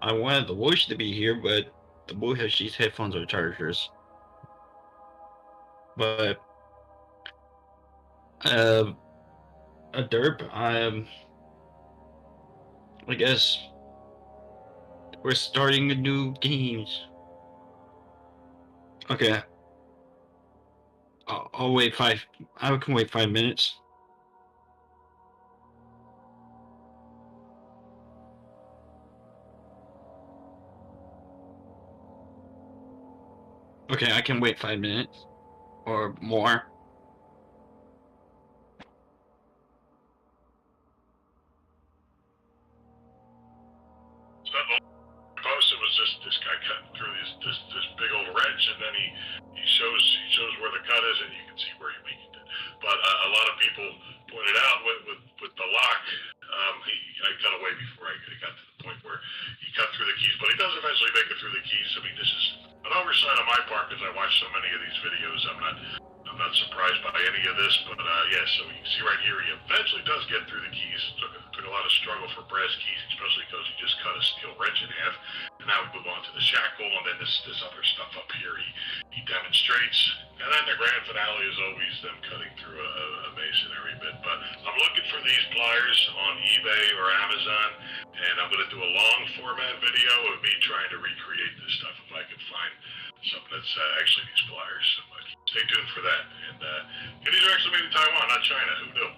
I wanted the Whoosh to be here, but the Whoosh has these headphones or chargers. But uh, a derp. I guess we're starting a new games. Okay, I'll wait five. I can wait 5 minutes. Okay, I can wait 5 minutes or more. So that posted was just this guy cutting through this big old wrench, and then he shows where the cut is, and you can see where he weakened it. But a lot of people pointed out with the lock, I cut away before I got to the point where he cut through the keys, but he does eventually make it through the keys. I mean, this is an oversight on my part because I watched so many of these videos. I'm not surprised by any of this, but yeah. So you can see right here, he eventually does get through the keys. Took a lot of struggle for brass keys, especially because he just cut a steel wrench in half. And now we move on to the shackle, and then this other stuff up here. He demonstrates, and then the grand finale is always them cutting through a masonry bit. But I'm looking for these pliers on eBay or Amazon, and I'm going to do a long format video of me trying to recreate this stuff if I can find something that's actually these pliers. So stay tuned for that. And these are actually made in Taiwan, not China. Who knew?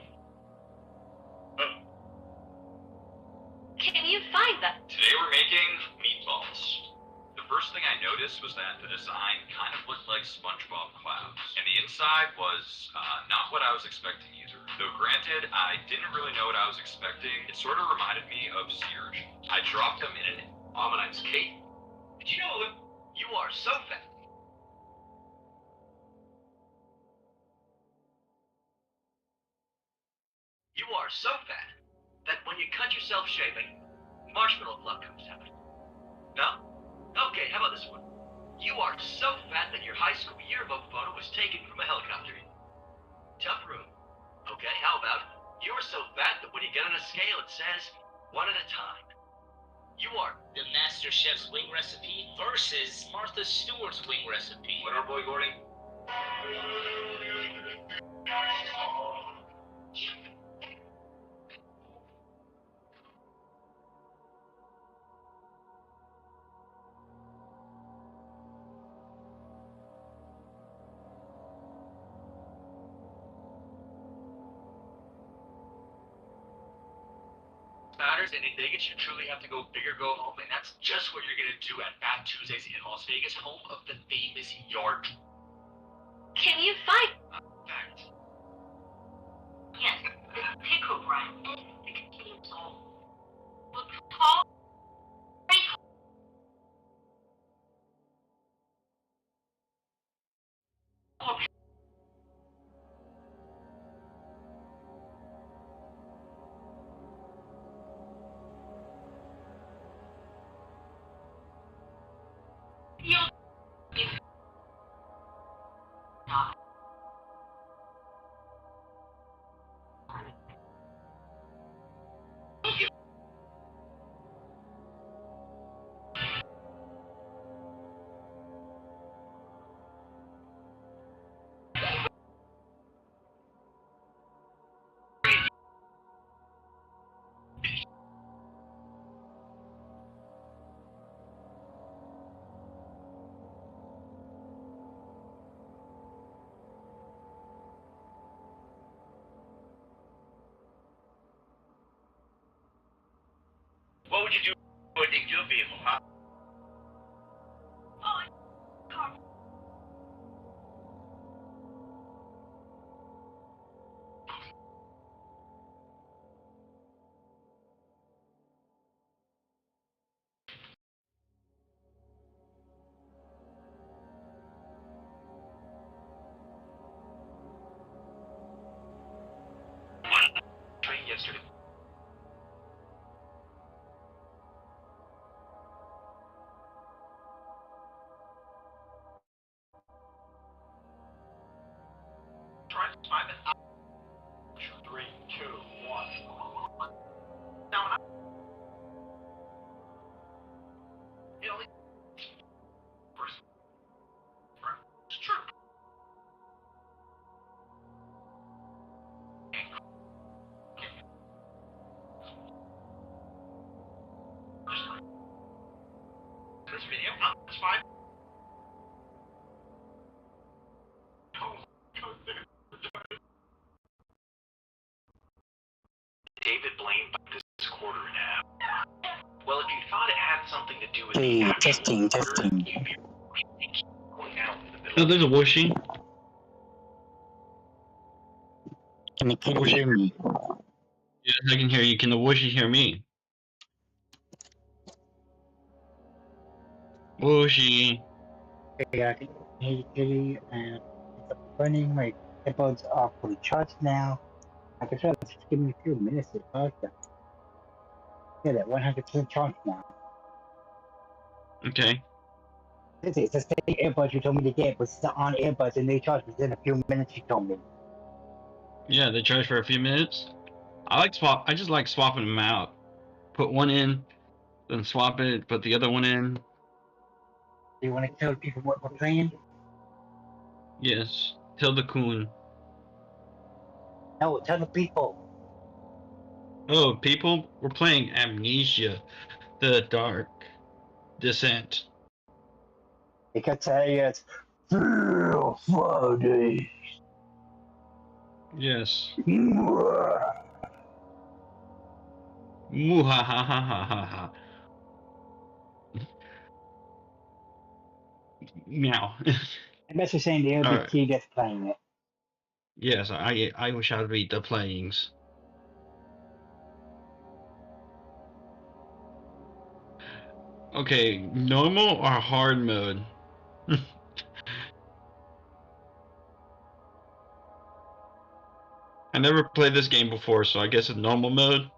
Can you find them? Today we're making meatballs. The first thing I noticed was that the design kind of looked like SpongeBob clouds, and the inside was not what I was expecting either. Though granted, I didn't really know what I was expecting. It sort of reminded me of sea urchin. I dropped them in an ominous cake. Did you know that you are so fat? You are so fat that when you cut yourself shaving, marshmallow blood comes out. No? Okay, how about this one? You are so fat that your high school yearbook photo was taken from a helicopter. Tough room. Okay, how about you're so fat that when you get on a scale it says one at a time. You are the Master Chef's wing recipe versus Martha Stewart's wing recipe. What our boy Gordon? Matters, and in Vegas, you truly have to go big or go home, and that's just what you're gonna do at Fat Tuesdays in Las Vegas, home of the famous yard. Can you find Fact. Yes, the pickle brand is 16 years old. Look tall. What would you do with your vehicle, huh? Train yesterday. Try to time it out. 3, 2, 1. Now, this video. It's fine. David Blaine bit this quarter in half. Well, if you thought it had something to do with Hey, the actual testing. going out in the middle Oh, of there's a washing. Can you hear me? Yes, I can hear you. Can the washing hear me? Washing. Hey, I can hear you clearly, and it's up running. My AirPods are fully charged now. I can try to just give me a few minutes to charge them. Yeah, they're 100% charged now. Okay. This is the same AirPods you told me to get, but it's the on AirPods, and they charge within a few minutes. You told me. Yeah, they charge for a few minutes. I just like swapping them out. Put one in, then swap it. Put the other one in. Do you want to tell people what we're playing? Yes. Tell the coon. No, tell the people. Oh, people, we're playing Amnesia, the Dark Descent. You can say it's Friday. Yes. Muhahahahaha. Meow. I'm just saying the All right. LBT that's playing it. Yes, I wish I'd read the playings. Okay, normal or hard mode? I never played this game before, so I guess it's normal mode.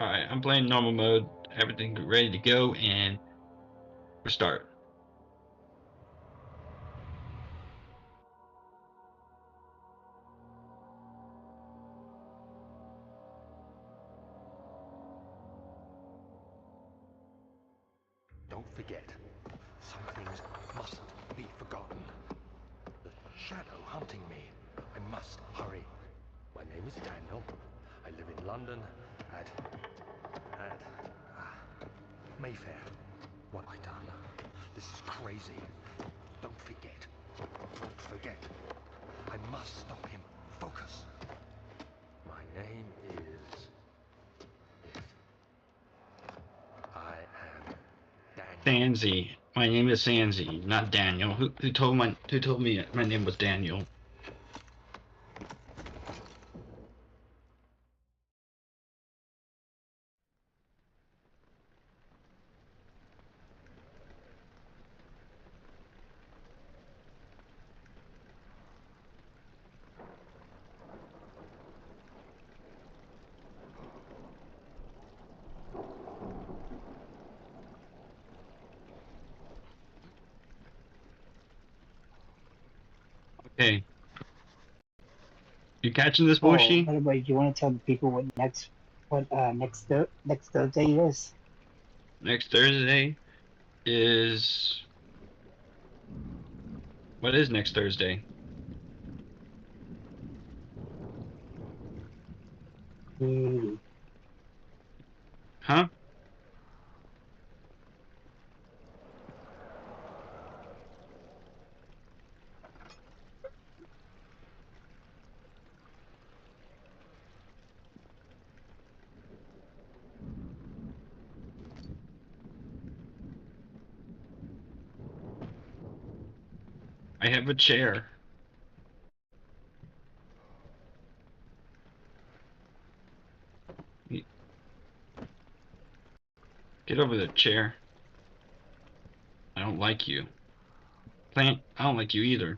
Alright, I'm playing normal mode. Everything ready to go, and we start. Don't forget, some things mustn't be forgotten. The shadow hunting me. I must hurry. My name is Daniel. I live in London at Mayfair. What have I done? This is crazy. Don't forget. Don't forget. I must stop him. Focus. My name is... I am Daniel. Sansi. My name is Sansi, not Daniel. Who told me my name was Daniel? Okay. You catching this, Oh, Boshi? by the way, do you want to tell the people what next Thursday is? Next Thursday is... What is next Thursday? Huh? I have a chair. Get over the chair. I don't like you. Plant, I don't like you either.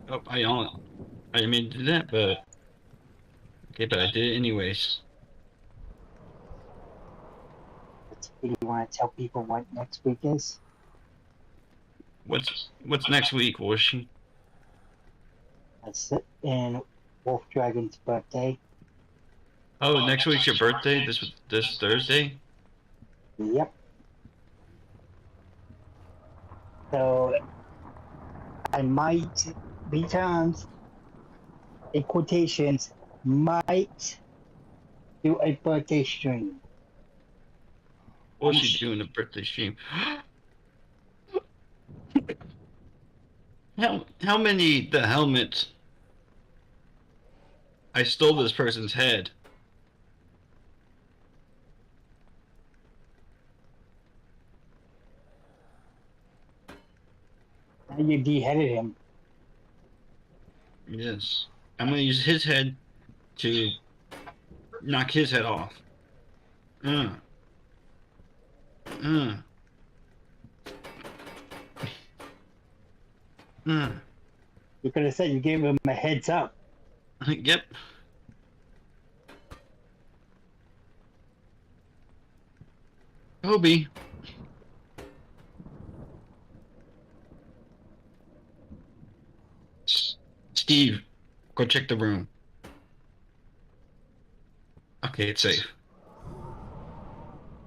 Oh, I didn't mean to do that, but... Okay, but I did it anyways. Do you want to tell people what next week is? What's next week, Washi? That's it. And Wolf Dragon's birthday. Oh, next week's your birthday? This Thursday? Yep. So I might be turned in quotations, might do a birthday stream. What's she doing a birthday stream? How many the helmets? I stole this person's head. Now you beheaded him. Yes. I'm gonna use his head to knock his head off. Uh. Uh. You could have said you gave him a heads up. Yep. Kobe. Steve, go check the room. Okay, it's safe.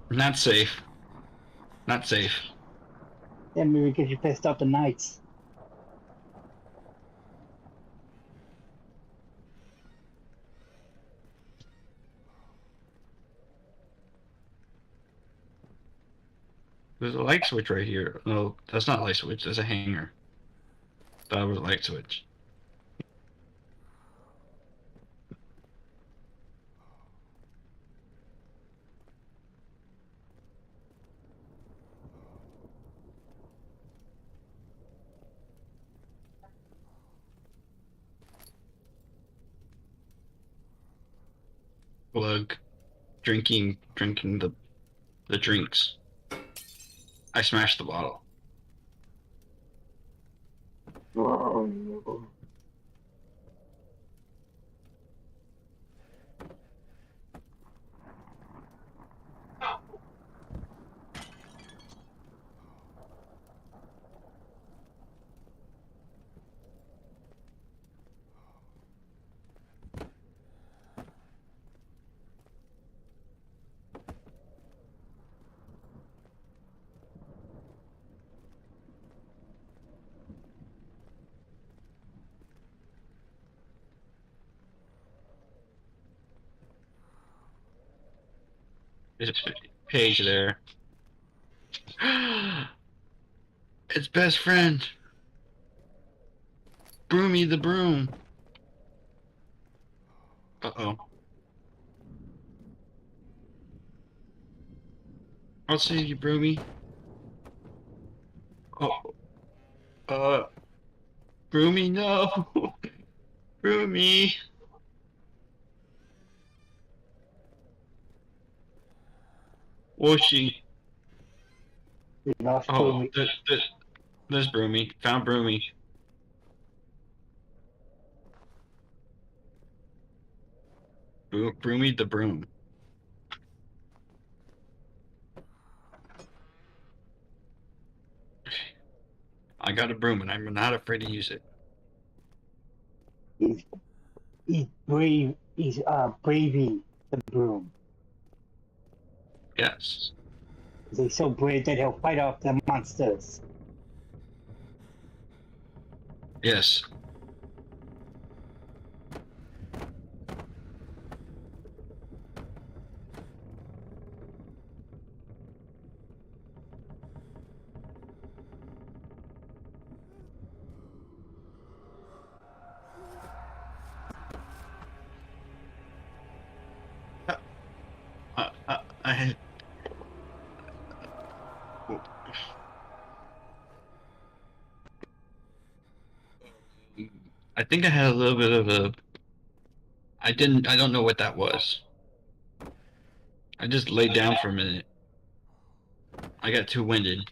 Not safe. Not safe. Yeah, maybe because you pissed off the knights. There's a light switch right here. No, that's not a light switch. That's a hanger. That was a light switch. Plug. Drinking the drinks. I smashed the bottle. There's a page there. It's best friend. Broomy the broom. Uh-oh. I'll save you, Broomy. Oh. Broomy, no. Broomy. Whooshing. We lost Oh, Broomy. there's Broomy. Found Broomy. Broomy the broom. I got a broom and I'm not afraid to use it. He's brave. He's braving the broom. Yes. He's so brave that he'll fight off the monsters. Yes. I think I had a little bit of a. I don't know what that was. I just laid down for a minute. I got too winded.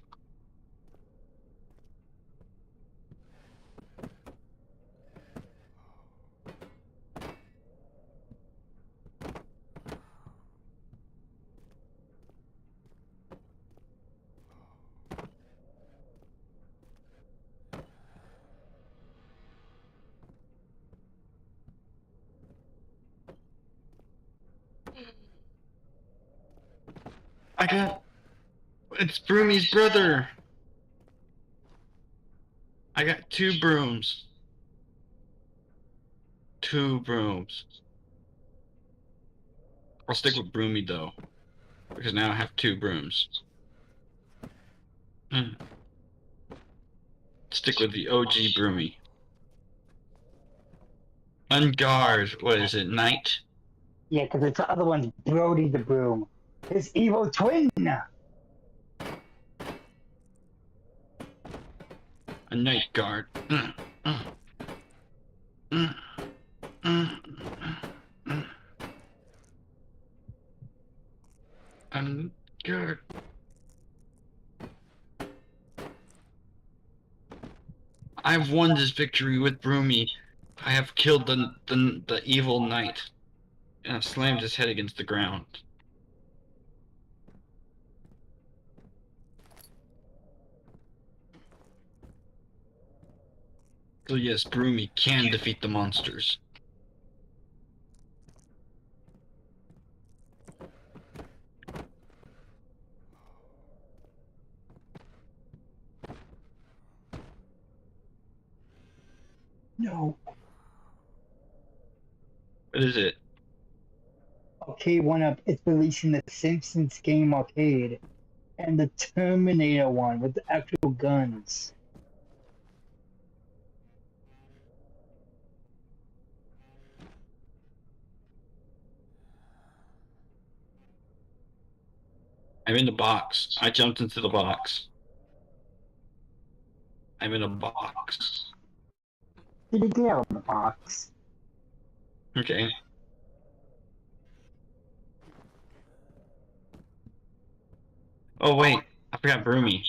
It's Broomy's brother. I got two brooms. 2 brooms. I'll stick with Broomy though, because now I have 2 brooms. Stick with the OG Broomy. Unguard, what is it, Knight? Yeah, because it's the other one's Brody the Broom. His evil twin! A Night Guard. Unguard. I've won this victory with Broomy. I have killed the evil knight, and I've slammed his head against the ground. So yes, Broomy can defeat the monsters. No. What is it? Arcade 1-Up is releasing the Simpsons game arcade and the Terminator one with the actual guns. I'm in the box. I jumped into the box. I'm in a box. Did you get out of the box? Okay. Oh wait, I forgot Broomy.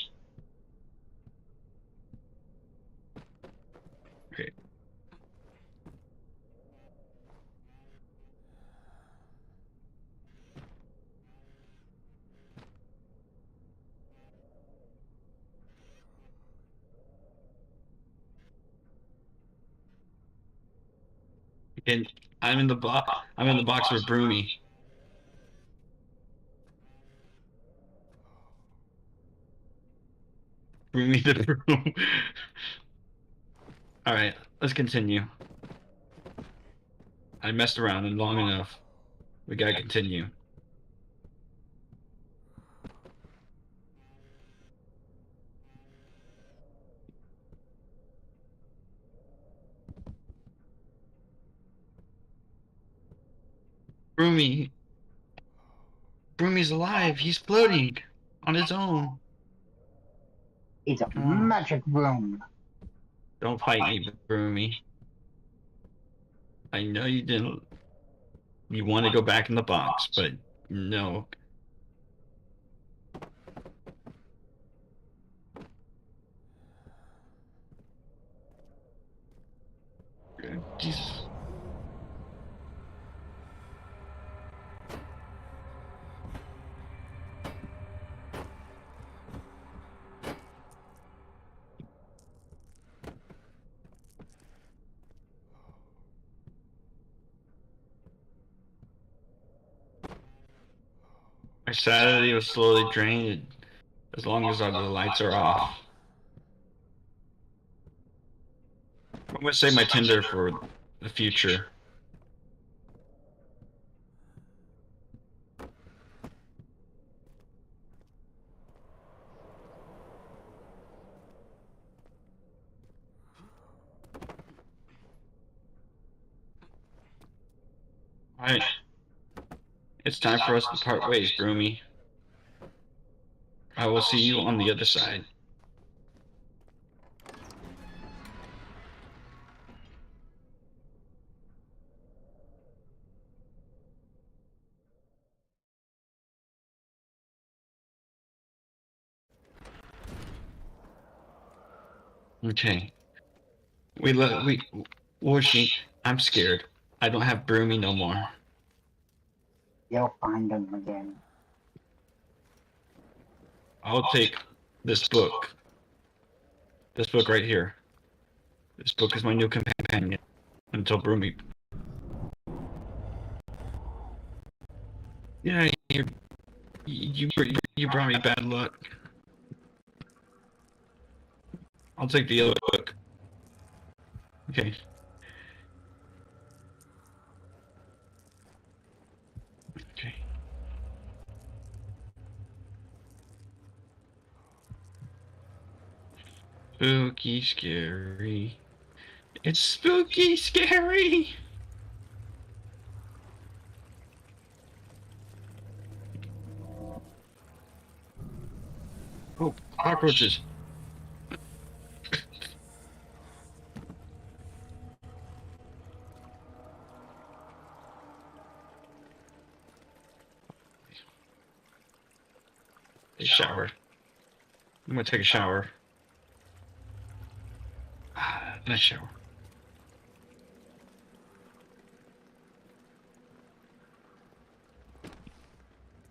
Okay. And I'm in the box. I'm in the box with Broomy. Broomy the broom. All right, let's continue. I messed around long enough. We gotta continue. Broomy. Broomy's alive. He's floating on his own. It's a magic room. Don't fight me, Broomy. I know you didn't. You want to go back in the box, but no. Jesus. My sanity was slowly drained as long as the lights are off. I'm gonna save my Tinder for the future. Alright. It's time for us to part ways, Broomy. I will see you on the other side. Okay. Washing. I'm scared. I don't have Broomy no more. You'll find them again. I'll take this book. This book right here. This book is my new companion until Broomy. Yeah, you brought me bad luck. I'll take the other book. Okay. Spooky, scary. It's spooky, scary. Oh, cockroaches. A shower. I'm gonna take a shower. Ah, nice shower.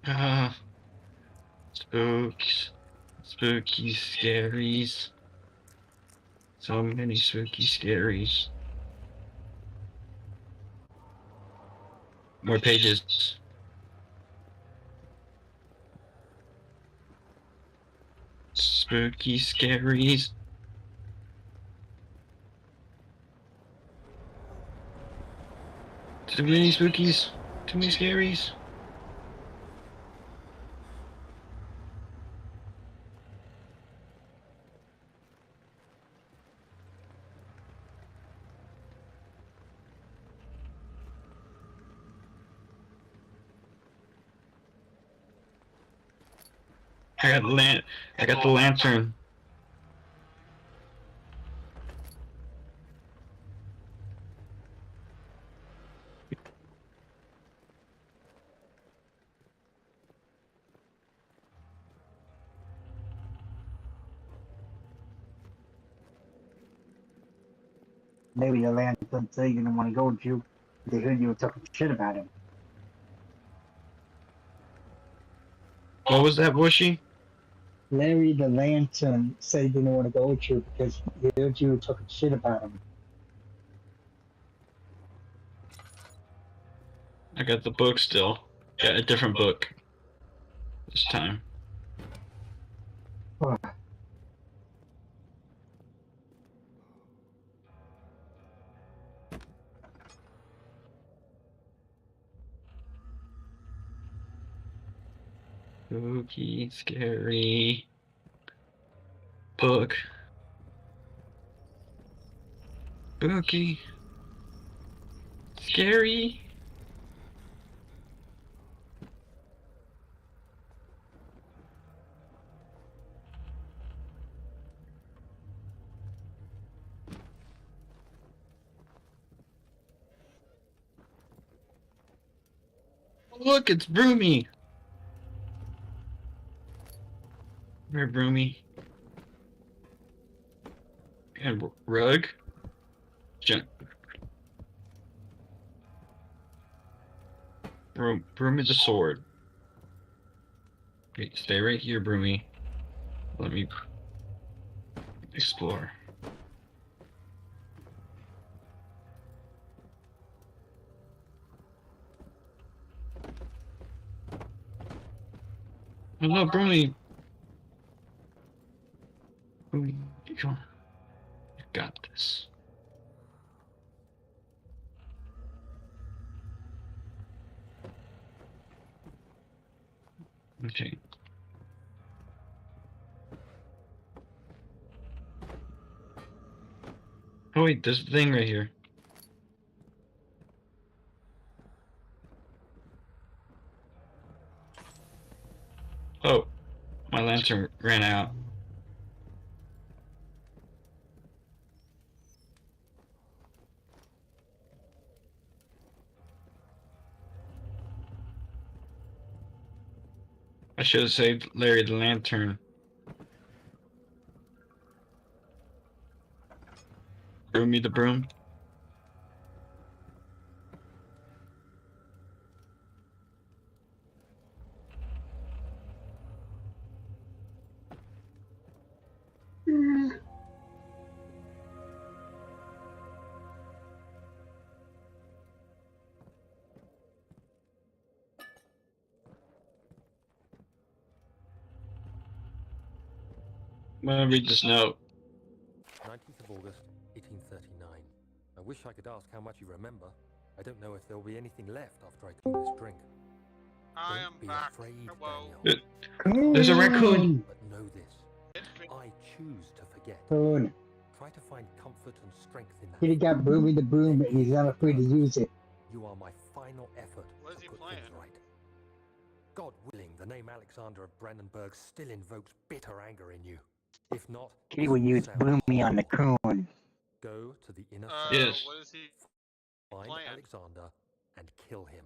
Ah, spooks. Spooky scaries. So many spooky scaries. More pages. Spooky scaries. Too many spookies. Too many scaries. I got the lantern. Maybe the lantern said you didn't want to go with you. They heard you were talking shit about him. What was that, Bushy? Larry the lantern said he didn't want to go with you because he heard you were talking shit about him. I got the book still. Got a different book. This time. Oh, Spooky, scary book. Spooky, scary. Look, it's Broomy. Where Broomy? And Rug. Broomy the sword. Okay, stay right here, Broomy. Let me explore. Oh no, Broomy! Broomy, come on. You got this. Okay. Oh wait, there's a thing right here. Oh, my lantern ran out. I should have saved Larry the lantern. Broomy the broom. I'm gonna read this note. 19th of August, 1839. I wish I could ask how much you remember. I don't know if there'll be anything left after I clean this drink. I Don't am be back. afraid, Hello. Daniel. There's a raccoon. But know this. I I choose to forget. Boom. Try to find comfort and strength in that. He got Broomy the broom and he's not afraid to use it. You are my final effort What is to he put playing? things right. God willing, the name Alexander of Brandenburg still invokes bitter anger in you. If not, He this will will use sound Broomy on the horrible. coon. Go to the inner Yes. What is he find playing? Alexander and kill him.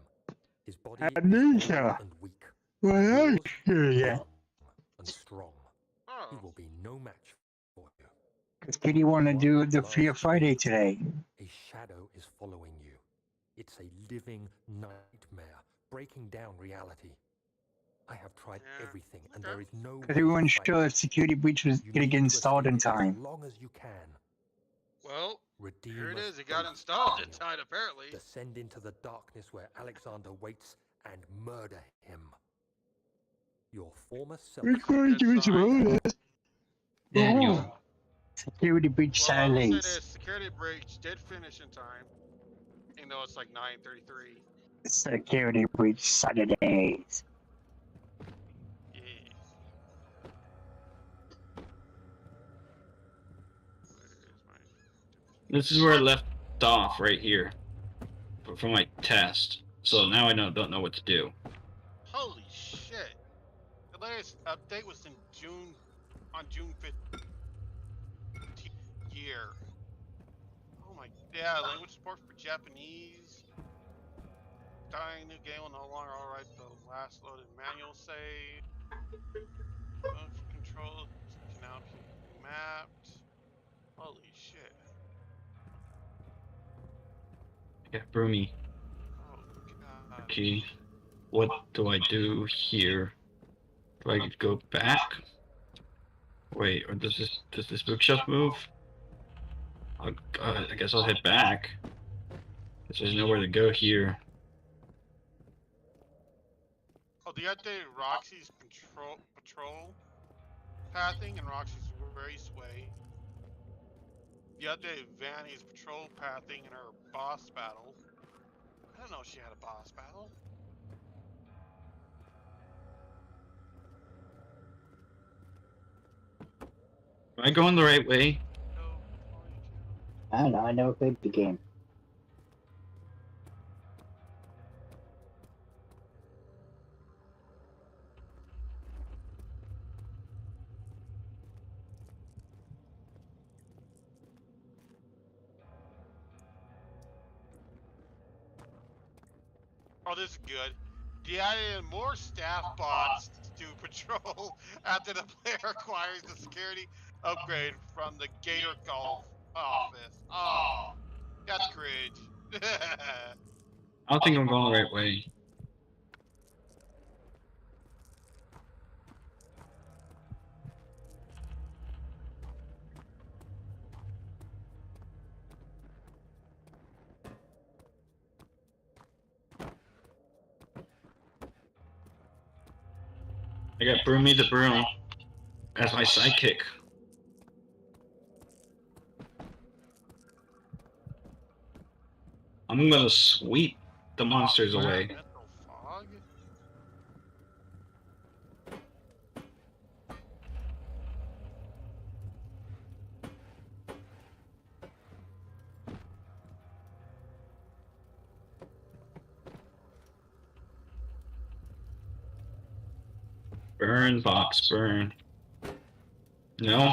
His body Amnesia. is old and weak. Well, Yours, yeah. young and strong. He Oh, will be no match for you. Because Kitty want to do the Fear last Friday thing. today. A shadow is following you. It's a living nightmare, breaking down reality. I have tried Yeah. everything, and Okay. there is no Because way we to weren't fight sure it. if security breach was You going to need get installed in escape it time. as long as you can. Well, Redeem here it us is. It got both, installed in Daniel. time, apparently. Descend into the darkness where Alexander waits and murder him. Your former self. We're going to his road. Daniel. Security breach Well, I will say Saturdays. this: security breach did finish in time, even though it's like 9:33. Security breach Saturdays. Yeah. Where's my? This is where I left off, right here. From my test. So now I don't know what to do. Holy shit! The latest update was in June, on June 15th year. Oh my, yeah, language support for Japanese. Dying new game will no longer overwrite the last loaded manual save. Motion controls can now be mapped. Holy shit. I got Broomy. Oh god. Okay. What do I do here? Do I go back? Wait, or does this bookshelf move? I guess I'll head back. Guess there's nowhere to go here. Oh, the updated Roxy's patrol pathing and Roxy's raceway. The updated Vanny's patrol pathing and her boss battle. I don't know if she had a boss battle. Am I going the right way? No, I don't know. I never played the game. oh, this is good. They added more staff bots to patrol after the player acquires the security upgrade from the Gator Golf office. Oh, that's cringe. I don't think I'm going the right way. I got Broomy the Broom as my sidekick. I'm gonna sweep the monsters away. Mental fog? Burn, box, burn. No?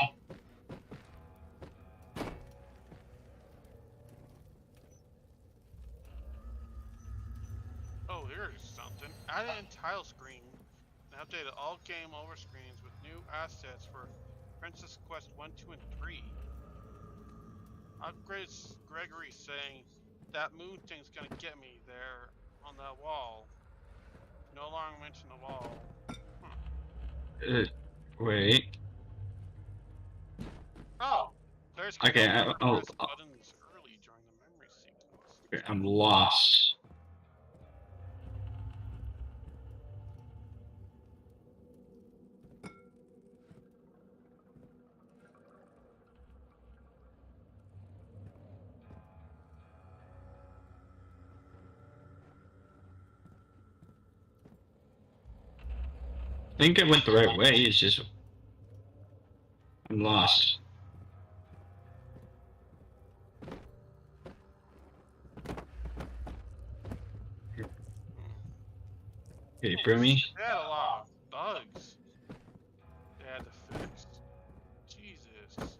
Oh, here's something. Added in tile screen and updated all game over screens with new assets for Princess Quest 1, 2, and 3. Upgrades Gregory saying that moon thing's gonna get me there on that wall. No longer mention the wall. Wait. Oh! There's Okay, press buttons early during the memory sequence. I'm lost. I think I went the right way, it's just I'm lost. Okay, Brimmy. They had a lot of bugs they had to fix. Jesus.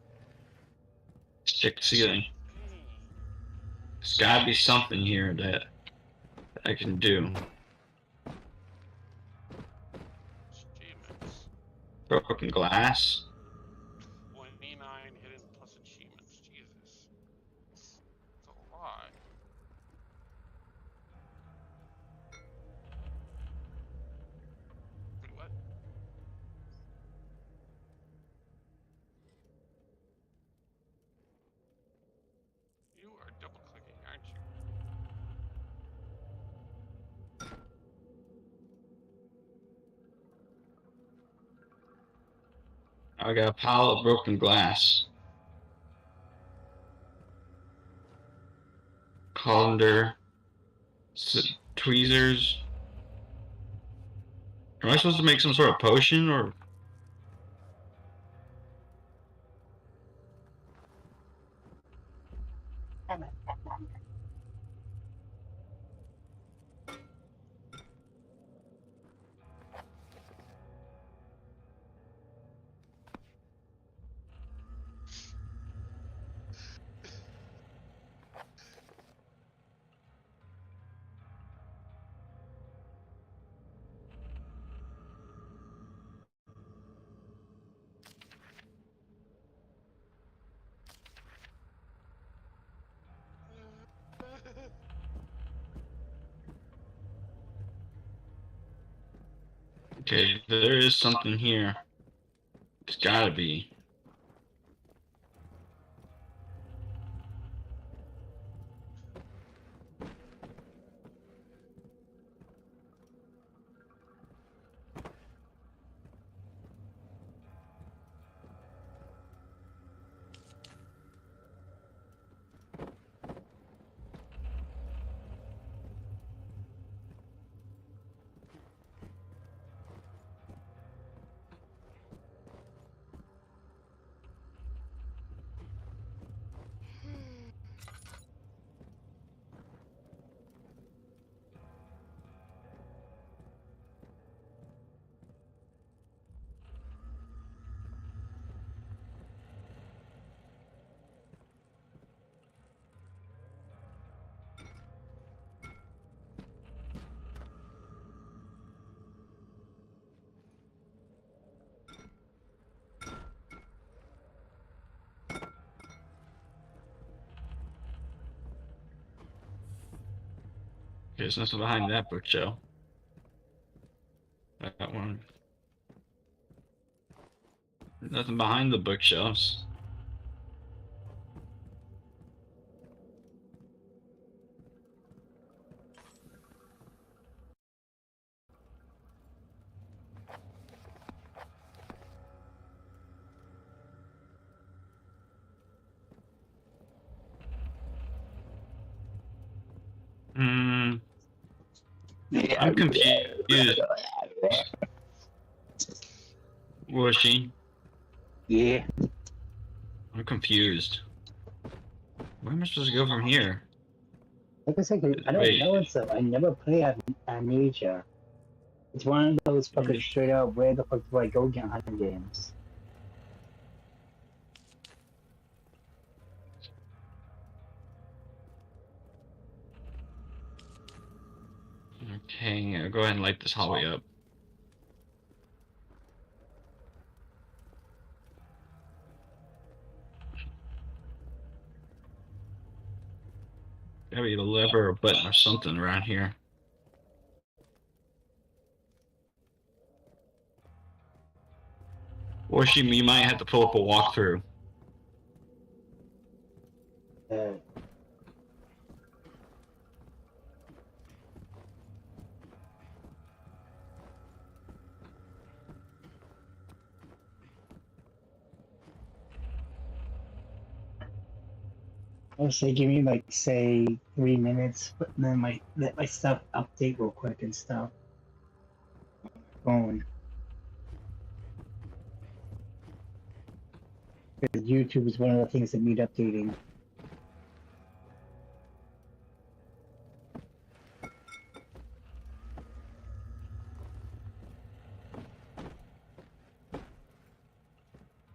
Stick ceiling. Dang. There's gotta be something here that I can do. Achievements. Broken glass. 29 hidden plus achievements. Jesus. That's a lot. Wait, what? You are double clicking, aren't you? I got a pile of broken glass. Colander. Tweezers. Am I supposed to make some sort of potion or? Okay, there is something here. It's gotta be. There's nothing behind that bookshelf. That one. Nothing behind the bookshelves. Hmm. I'm confused. Washing. Yeah. I'm confused. Where am I supposed to go from here? Like I said, I don't Wait. know what's up. I never play Amnesia. It's one of those fucking straight up where the fuck do I go kind of games. Okay, I'll go ahead and light this hallway up. Gotta be a lever or a button or something around here. Or you might have to pull up a walkthrough. I'll say give me like say 3 minutes, but then let my stuff update real quick and stuff. Phone. Because YouTube is one of the things that need updating.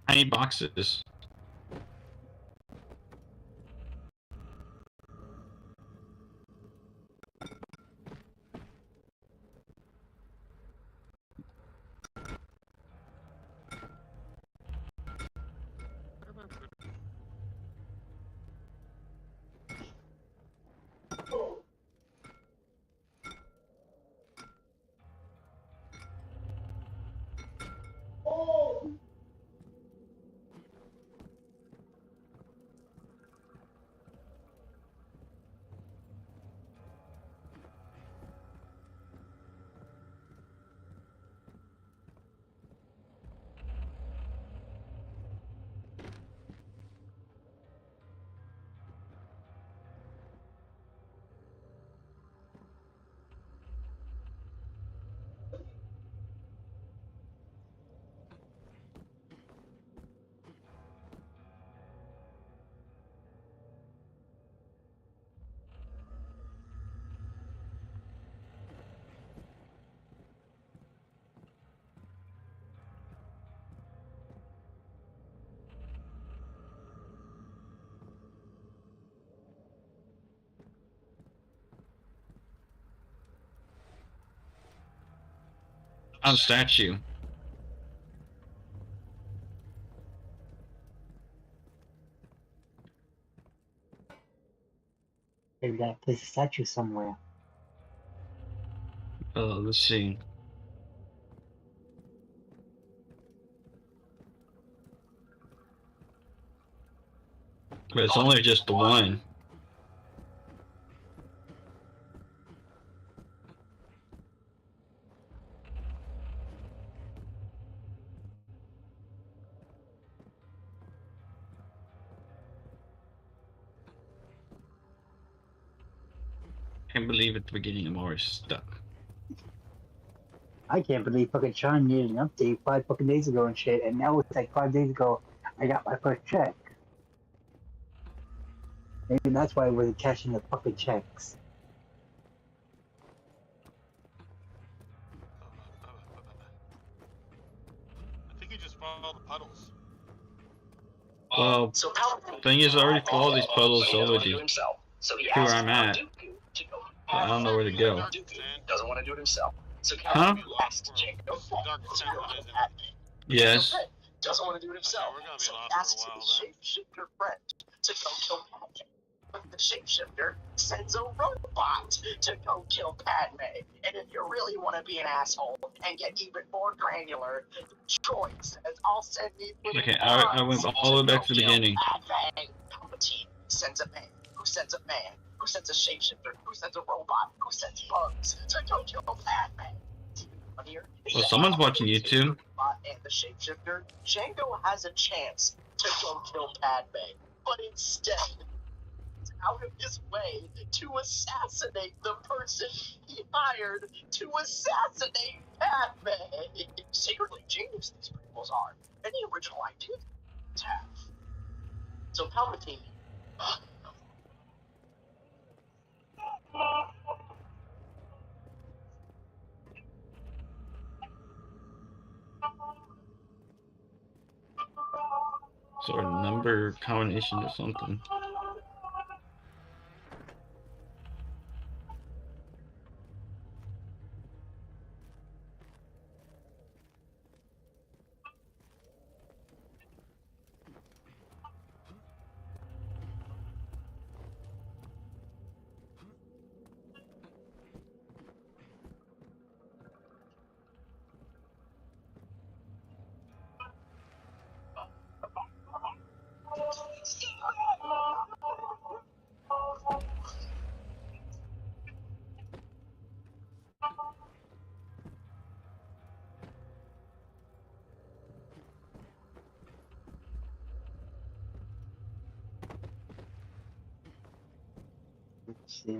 Tiny boxes. On statue. Maybe gotta place a statue somewhere. Let's see. But it's only just the one. Can't believe at the beginning I'm already stuck. I can't believe fucking Sean needed an update 5 fucking days ago and shit, and now it's like 5 days ago I got my first check. Maybe that's why we're cashing the fucking checks. I think you just follow the puddles. Well, thing is, I already followed these puddles already to where I'm at. But I don't know where to go. Doesn't want to do it himself. So Huh? Be lost for dark descent, isn't it? Yes. Doesn't want to do it himself. Okay, we're gonna be So lost he for a asks while his then. shapeshifter friend to go kill Padme. But the shapeshifter sends a robot to go kill Padme. And if you really want to be an asshole and get even more granular, Troy says, I'll send these little Okay, I went all the way back to the beginning. Padme. Palpatine sends a man, who sends a man, who sends a shapeshifter, who sends a robot, who sends bugs to go kill Padme. Well, someone's watching YouTube. And the shapeshifter, Django has a chance to go kill Padme, but instead, he's out of his way to assassinate the person he hired to assassinate Padme. Secretly genius these prequels are. Any original ideas have. So Palpatine. Sort of number combination or something. Let's see.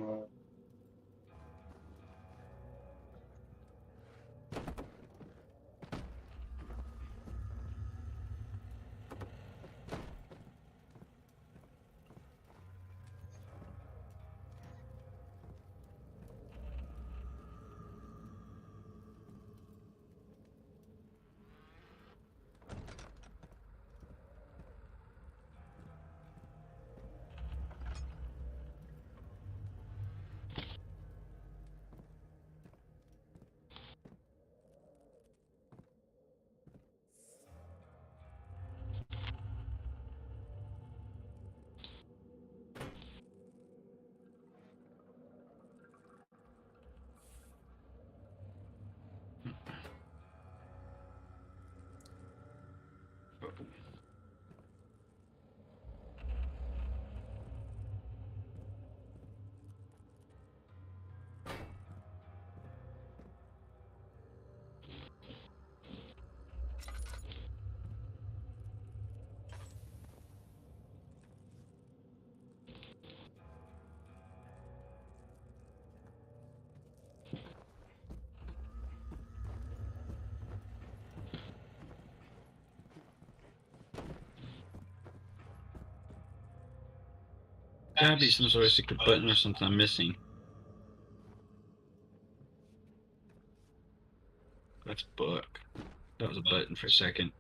Gotta be some sort of secret button or something I'm missing. That's a book. That was a button for a second.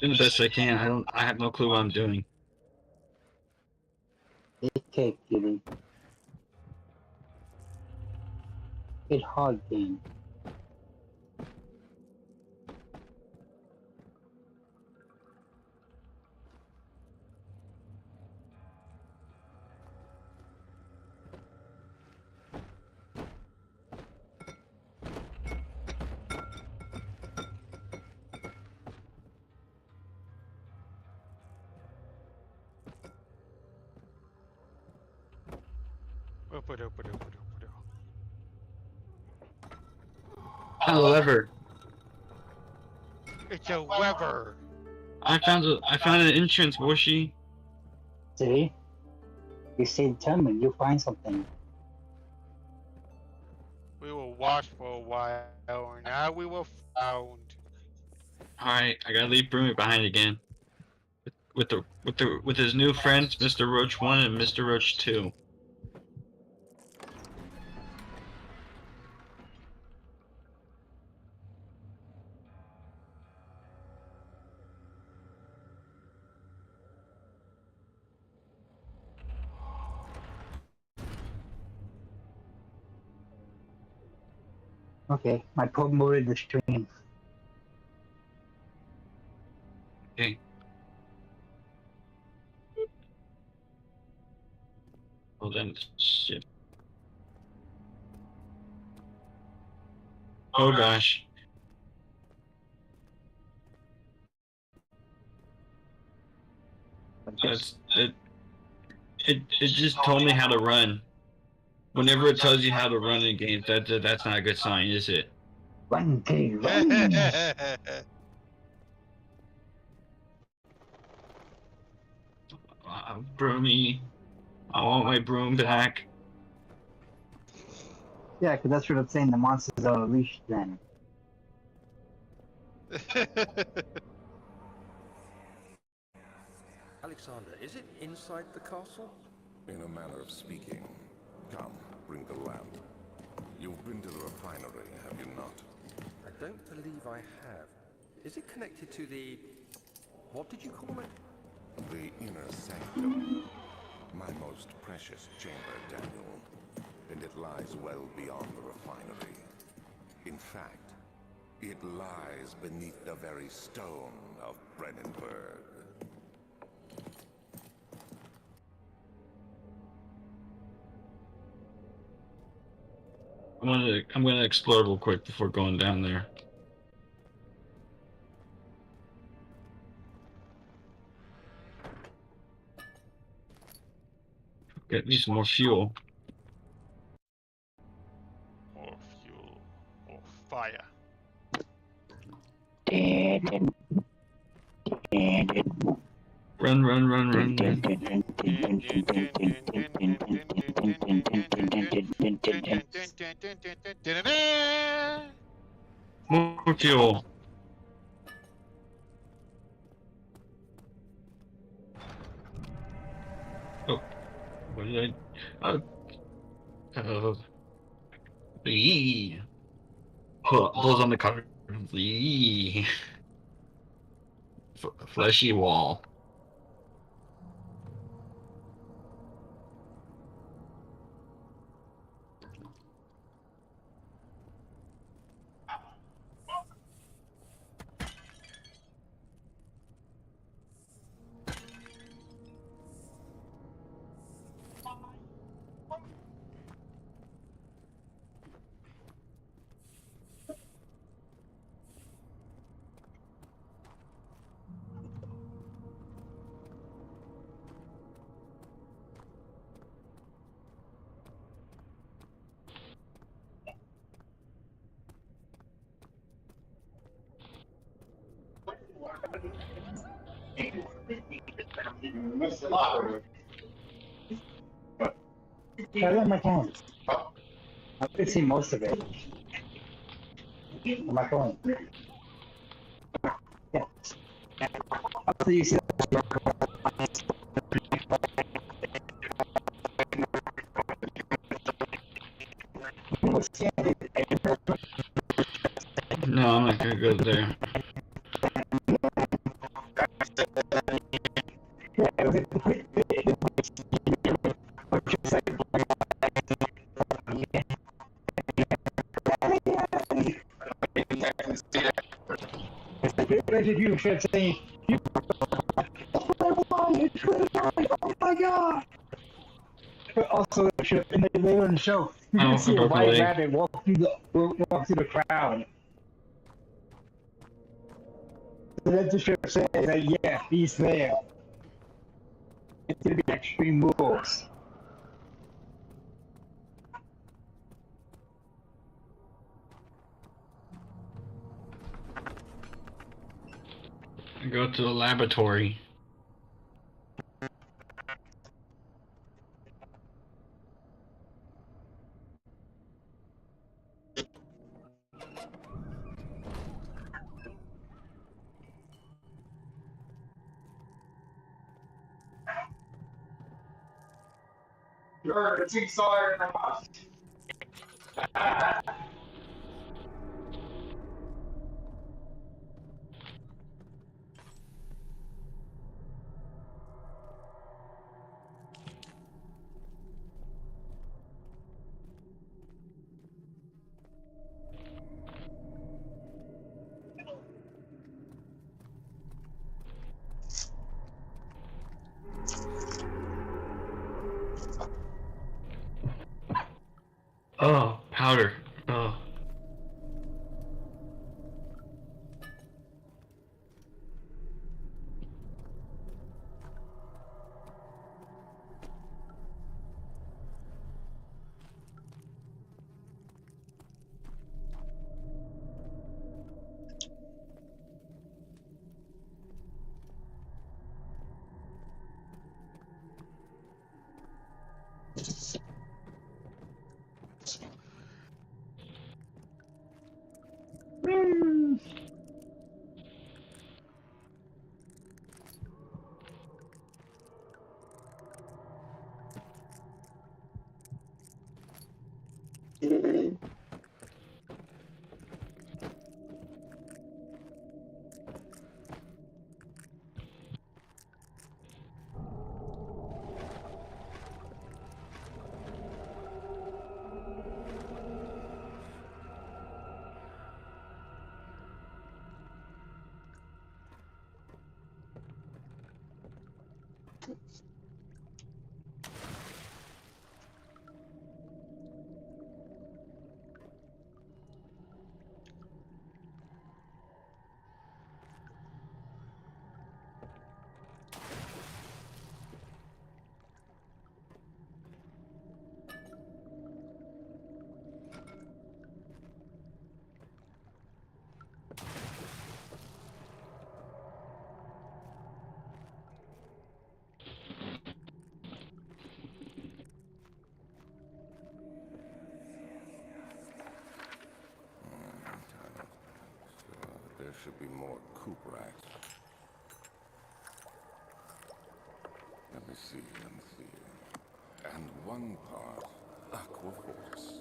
Doing the best I can. I have no clue what I'm doing. Okay, kitty. Good hard game. Found a lever. It's a lever. I found an entrance, Bushy. See? You stay determined, you'll find something. We will watch for a while, and now we will found. Alright, I gotta leave Broomy behind again. With his new friends, Mr. Roach 1 and Mr. Roach 2. Okay, I promoted the stream. Okay. Well then, shit. Oh gosh. That's it just told me how to run. Whenever it tells you how to run in games, that's not a good sign, is it? Run, kitty, run! Broomy, I want my broom back. Yeah, because that's what I'm saying, the monsters are unleashed then. Alexander, is it inside the castle? In a manner of speaking. Come, bring the lamp. You've been to the refinery, have you not? I don't believe I have. Is it connected to the... what did you call it? The inner sanctum. My most precious chamber, Daniel. And it lies well beyond the refinery. In fact, it lies beneath the very stone of Brennenburg. I'm gonna explore real quick before going down there. Get me some more fuel. Or fuel. Or fire. Run, run, run, run, run. More fuel. Oh, what did I? Pulls on the cover. Fleshy wall. I love my phone. I could see most of it on my phone. Yeah. Also, you see No, I'm not gonna go there. if you should say, oh my god! But also, and they later in the show, you can Oh, I see a broke a white leg. rabbit walk through the crowd. So that just says that yeah, he's there. It's gonna be extreme rules. I go to the laboratory. You're the jigsaw in the house. Oh, powder. Oh. There should be more coop racks. Let me see. And one part Aquaforce.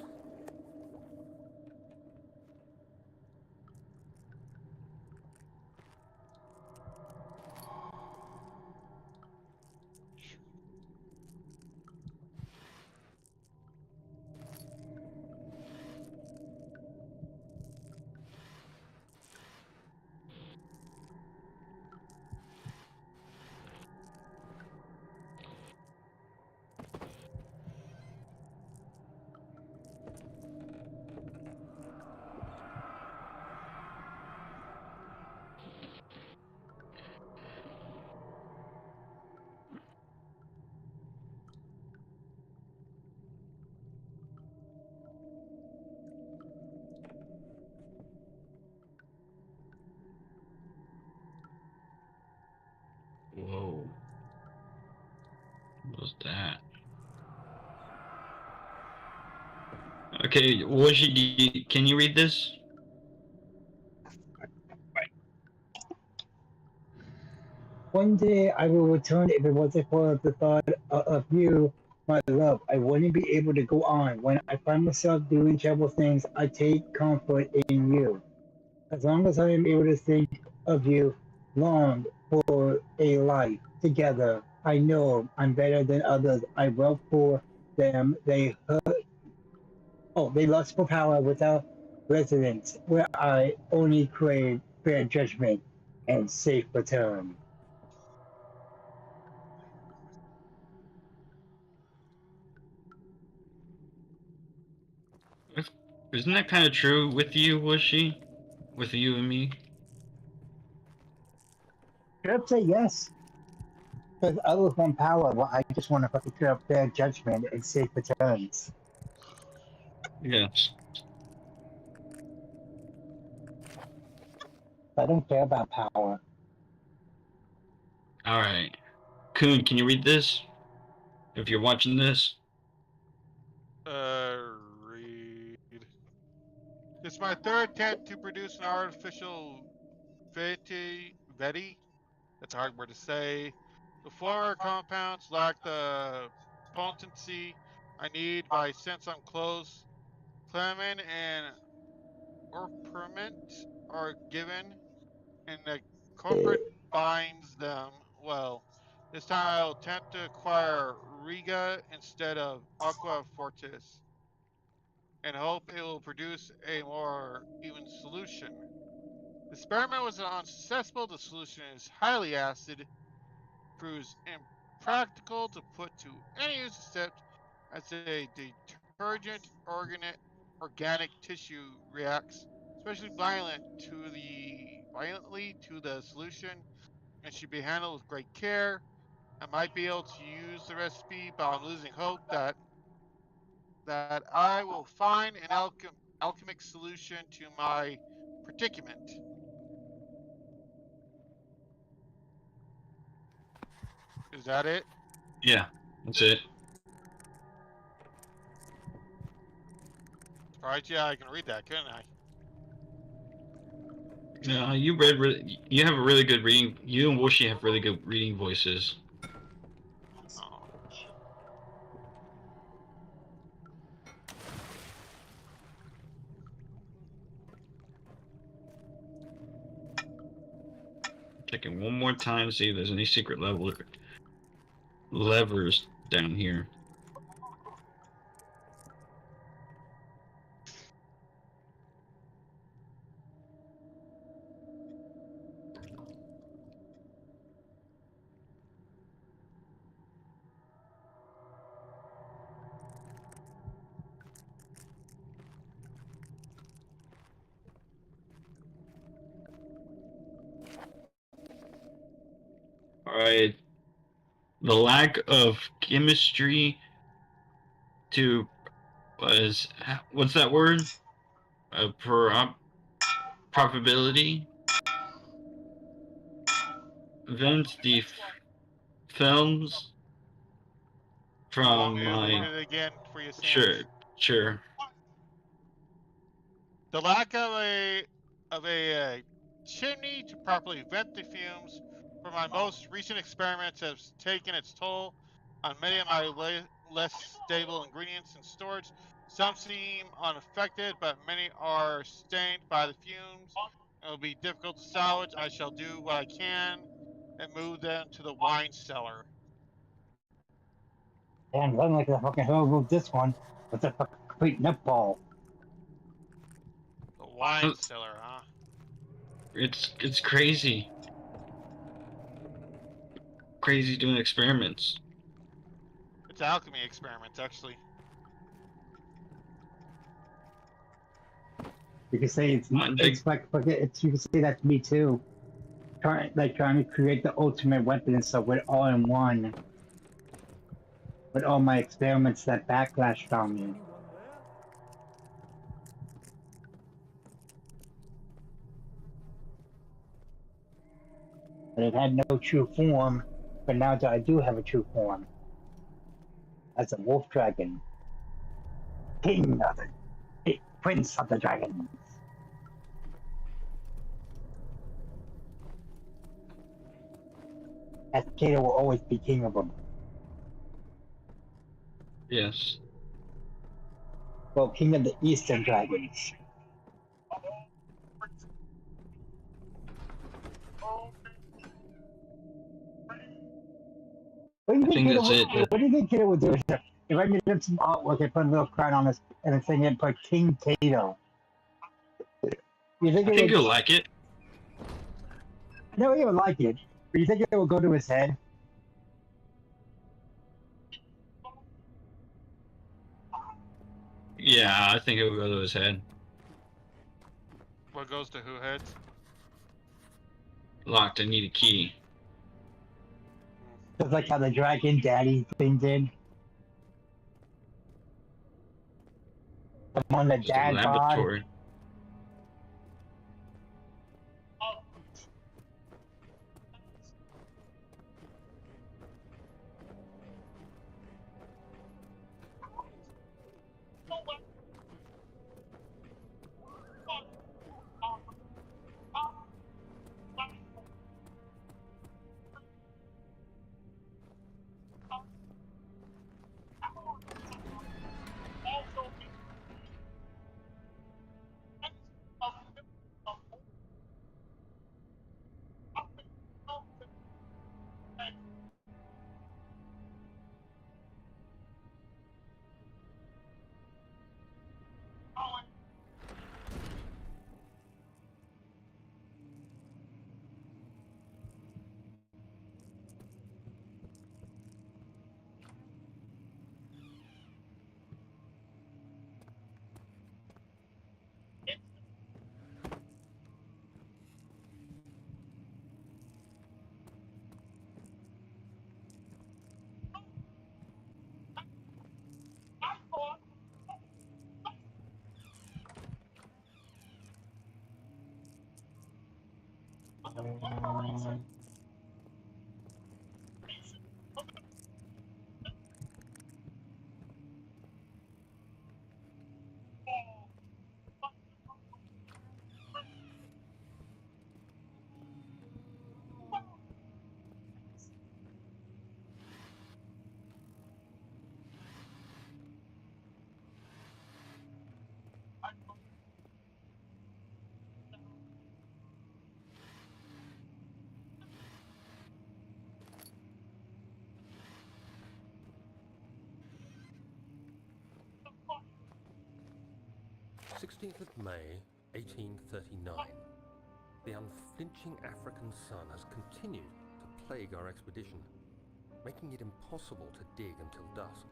Whoa. What was that? Okay, Woshi, can you read this? One day I will return if it wasn't for the thought of you, my love. I wouldn't be able to go on. When I find myself doing terrible things, I take comfort in you. As long as I am able to think of you, long for a life together, I know I'm better than others. I work for them. They lust for power without residence, where I only crave fair judgment and safe return. Isn't that kind of true with you, Woshi? With you and me? Should say yes. Because others want power, well, I just want to fucking clear up fair judgment and safe returns. Yes. I don't care about power. Alright. Kun, can you read this? If you're watching this? Read. It's my third attempt to produce an artificial Veti. That's a hard word to say. The former compounds lack the potency I need, but I sense I'm close. Clement and orpiment are given, and the corporate binds them well. This time I'll attempt to acquire Riga instead of Aqua Fortis, and hope it will produce a more even solution. The experiment was unsuccessful. The solution is highly acid, proves impractical to put to any use except as a detergent. Organic tissue reacts especially violently to the solution, and should be handled with great care. I might be able to use the recipe, but I'm losing hope that I will find an alchemic solution to my predicament. Is that it? Yeah, that's it. Right? Yeah, I can read that, couldn't I? No, you have a really good reading. You and Woshi have really good reading voices. Oh. Checking one more time to see if there's any secret levers down here. Alright. The lack of chemistry to what's that word? Probability prevents the films You want from me to read my it again for you, sure Sans? sure. The lack of a chimney to properly vent the fumes. For my most recent experiments have taken its toll on many of my less stable ingredients in storage. Some seem unaffected, but many are stained by the fumes. It will be difficult to salvage. I shall do what I can and move them to the wine cellar. Damn, doesn't like the fucking hell move this one. What's a fucking complete nutball? The wine cellar, huh? It's crazy. Crazy doing experiments. It's alchemy experiments, actually. You can say it's Big like it's you can say that to me too. Trying to create the ultimate weapon and stuff with all in one. With all my experiments that backlashed on me. But it had no true form. But now that I do have a true form. As a wolf dragon. King of the Prince of the Dragons. As Kato will always be king of them. yes. Well, king of the Eastern Dragons. What do I think that's it. you think Kato would do? If I made him some artwork and put a little crown on his and then saying it put King Kato. You think I it think would? you'll like it. No, he would like it. But you think it would go to his head? Yeah, I think it will go to his head. What goes to who heads? Locked. I need a key. Just like how the Dragon Daddy thing did. The one that Just a Dad bought. laboratory. "16th of May, 1839. The unflinching African sun has continued to plague our expedition, making it impossible to dig until dusk.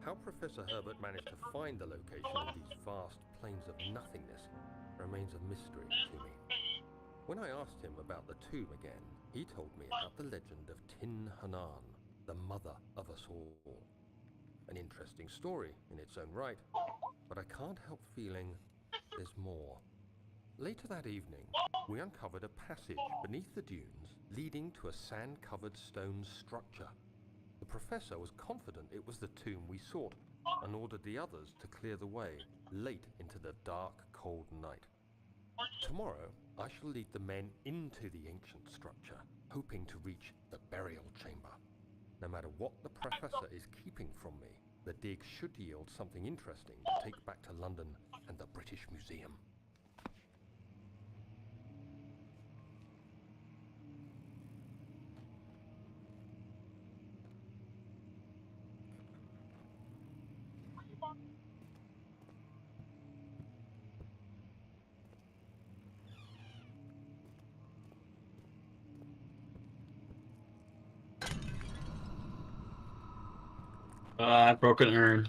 How Professor Herbert managed to find the location of these vast plains of nothingness remains a mystery to me. When I asked him about the tomb again, he told me about the legend of Tin Hanan, the mother of us all. An interesting story in its own right, but I can't help feeling there's more. Later that evening, we uncovered a passage beneath the dunes leading to a sand-covered stone structure. The professor was confident it was the tomb we sought and ordered the others to clear the way late into the dark, cold night. Tomorrow, I shall lead the men into the ancient structure, hoping to reach the burial chamber. No matter what the professor is keeping from me, the dig should yield something interesting to take back to London and the British Museum. Broken urn.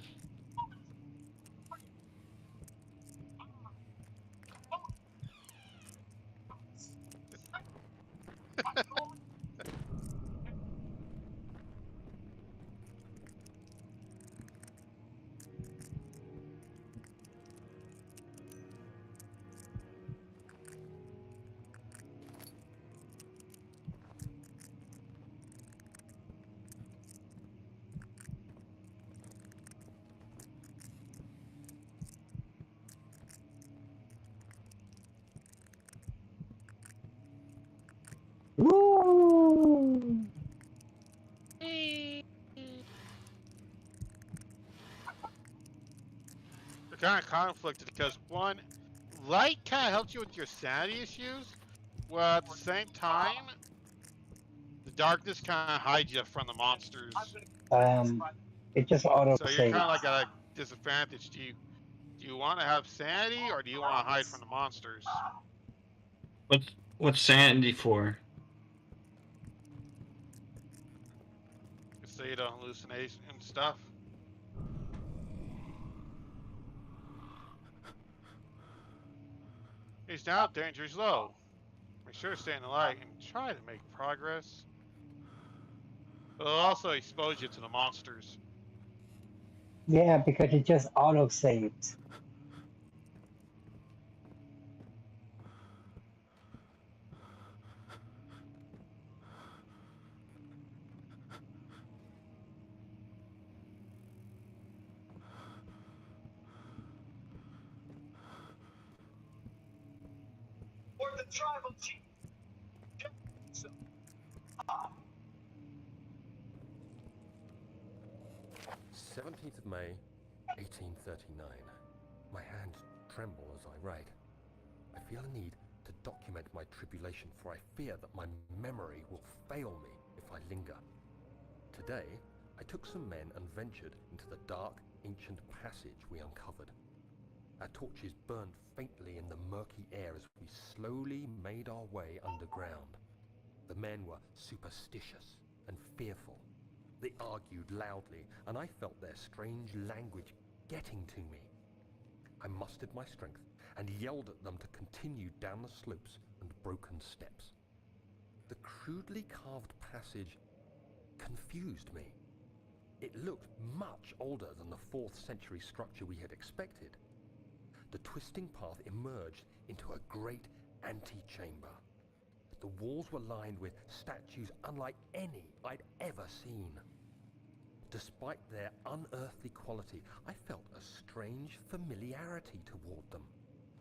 Woo! They're kind of conflicted because one, light kind of helps you with your sanity issues, while at the same time, the darkness kind of hides you from the monsters. Um, it just auto So you're saves. kind of like at a disadvantage. Do you want to have sanity or do you want to hide from the monsters? What's sanity for? So you don't hallucinate and stuff. He's down, danger's low. Make sure to stay in the light and try to make progress. It'll also expose you to the monsters. Yeah, because it just auto saves. Or the tribal chief. 17th of May, 1839. My hands tremble as I write. I feel a need to document my tribulation, for I fear that my memory will fail me if I linger. Today, I took some men and ventured into the dark, ancient passage we uncovered. Our torches burned faintly in the murky air as we slowly made our way underground. The men were superstitious and fearful. They argued loudly, and I felt their strange language getting to me. I mustered my strength and yelled at them to continue down the slopes and broken steps. The crudely carved passage confused me. It looked much older than the 4th century structure we had expected. The twisting path emerged into a great antechamber. The walls were lined with statues unlike any I'd ever seen. Despite their unearthly quality, I felt a strange familiarity toward them,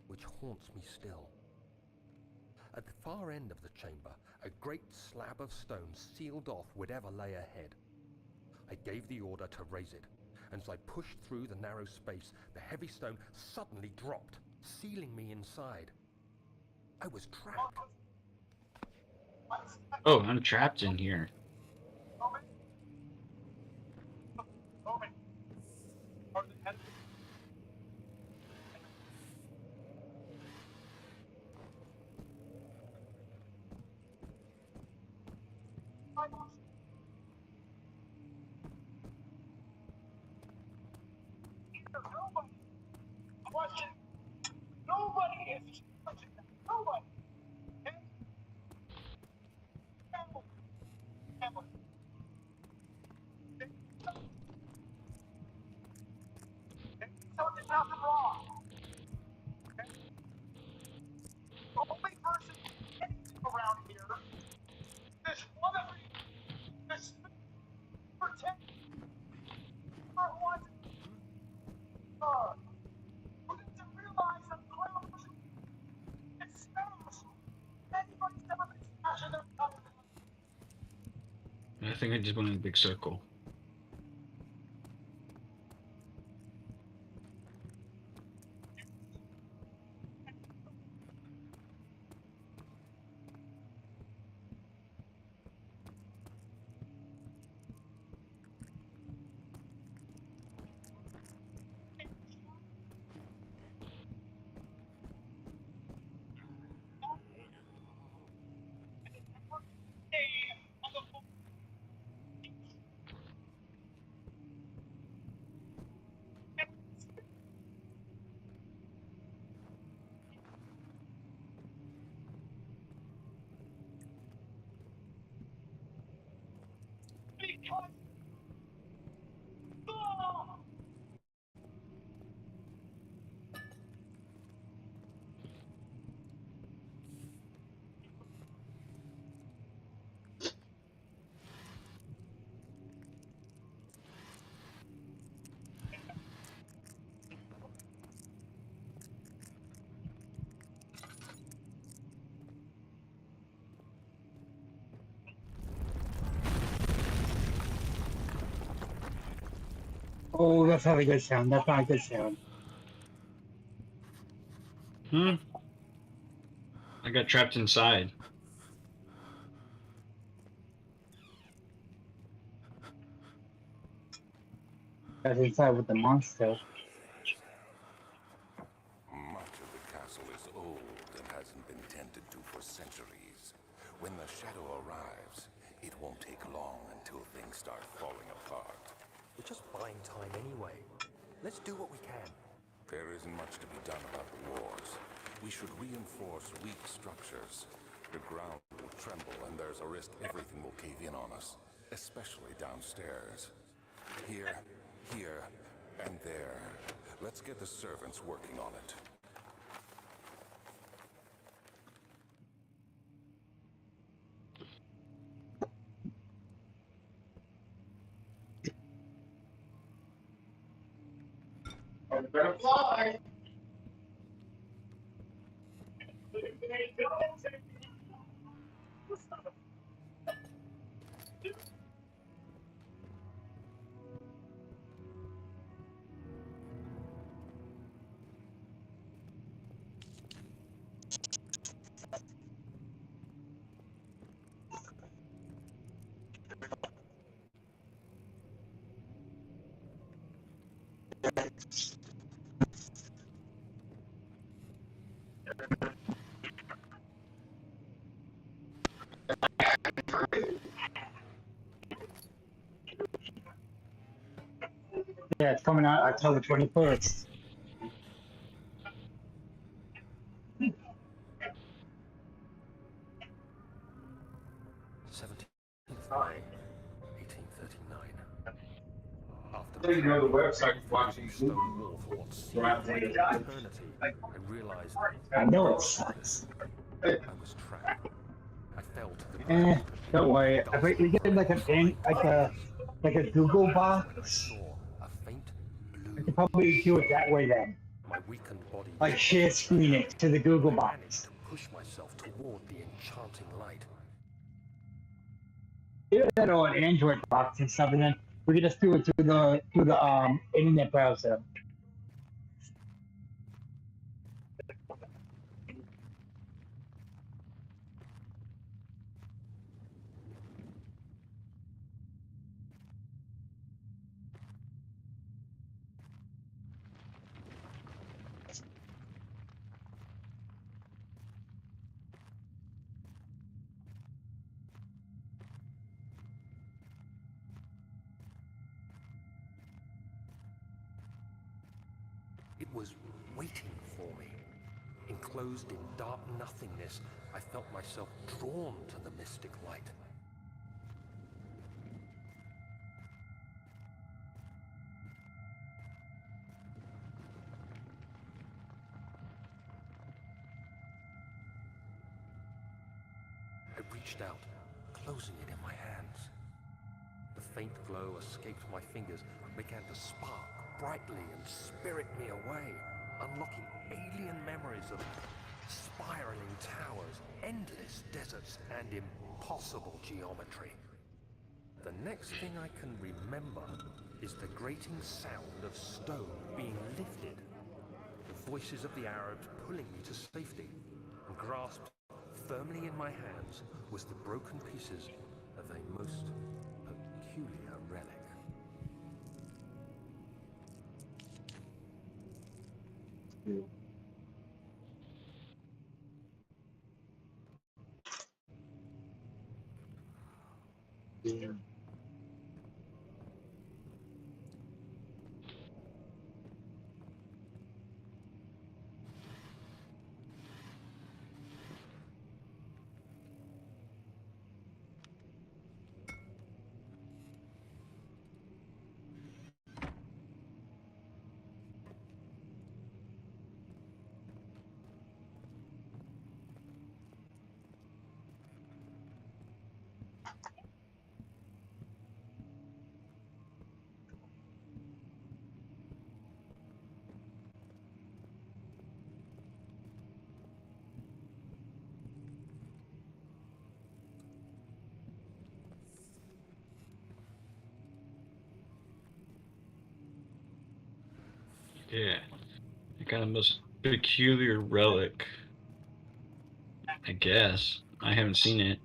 which haunts me still. At the far end of the chamber, a great slab of stone sealed off whatever lay ahead. I gave the order to raise it, and as I pushed through the narrow space, the heavy stone suddenly dropped, sealing me inside. I was trapped. Oh, I'm trapped in here. Nobody is touching that. Nobody. Okay? Something nothing wrong. Okay? The only person anything around here is one of this protect who wants who doesn't realize the clowns think I just went in a big circle. Oh, that's not a good sound. That's not a good sound. I got trapped inside. That's inside with the monster. Much of the castle is old and hasn't been tended to for centuries. When the shadow arrives, it won't take long until things start falling apart. We're just buying time anyway. Let's do what we can. There isn't much to be done about the wars. We should reinforce weak structures. The ground will tremble and there's a risk everything will cave in on us, especially downstairs. Here, and there. Let's get the servants working on it. Yeah, it's coming out October 21st. May 1839. After So you know the website traveling is through watching the stone wall for what seemed Right. like eternity, I realized I know it sucks. I was trapped. I fell to the ground. Don't worry. I think we get like a Google When I box. saw a faint I blue could probably do it that way then. my weakened body Like share screen it to the Google I box. managed to push myself toward the enchanting light. Either that or an Android box and stuff, and then we can just do it through the internet browser. It was waiting for me. Enclosed in dark nothingness, I felt myself drawn to the mystic light. I reached out, closing it in my hands. The faint glow escaped my fingers and began to spark brightly and spirit me away, unlocking alien memories of spiraling towers, endless deserts, and impossible geometry. The next thing I can remember is the grating sound of stone being lifted, the voices of the Arabs pulling me to safety, and grasped firmly in my hands was the broken pieces of a most peculiar relic. Yeah. Yeah. Kind of most peculiar relic. I guess. I haven't seen it.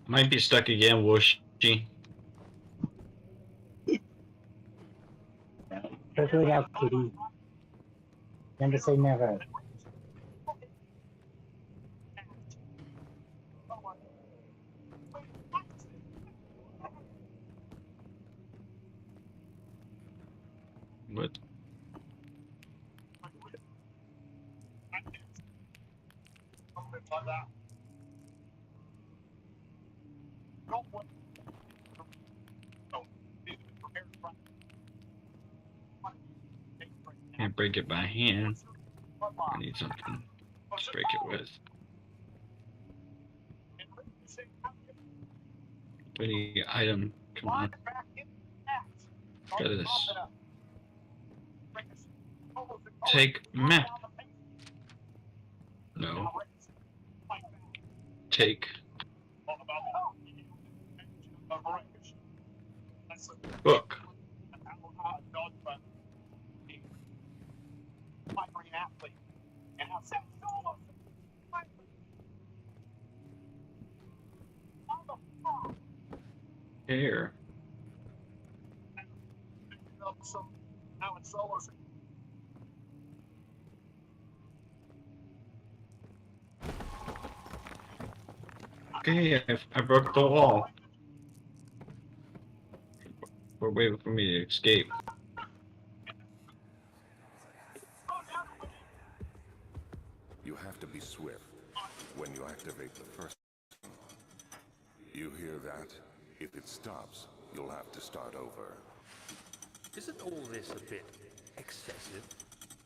Might be stuck again, Whooshy. Figure it out, kitty. Never say never. What? Can't break it by hand. I need something to break it with. Pretty item. Come on. Look at this. Take map. No. Take. Book. Here. Okay, I broke the wall. We're waiting for me to escape. You have to be swift when you activate the first one. You hear that? If it stops, you'll have to start over. Isn't all this a bit excessive?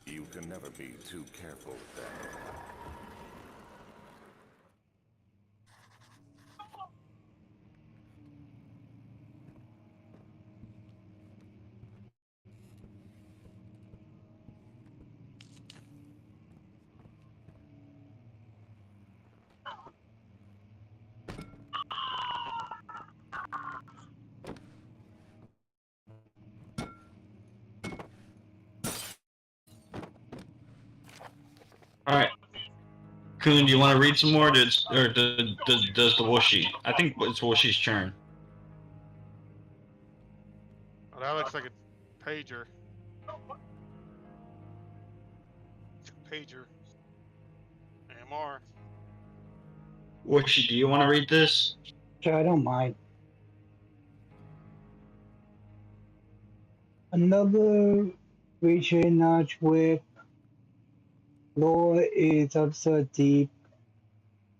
You can never be too careful, Daniel. Alright. Kun, do you want to read some more? Does the Whooshy? I think it's Whooshy's turn. Oh, that looks like a pager. Pager. AMR. Whooshy, do you want to read this? Sure, I don't mind. Another reaching notch whip lore is also deep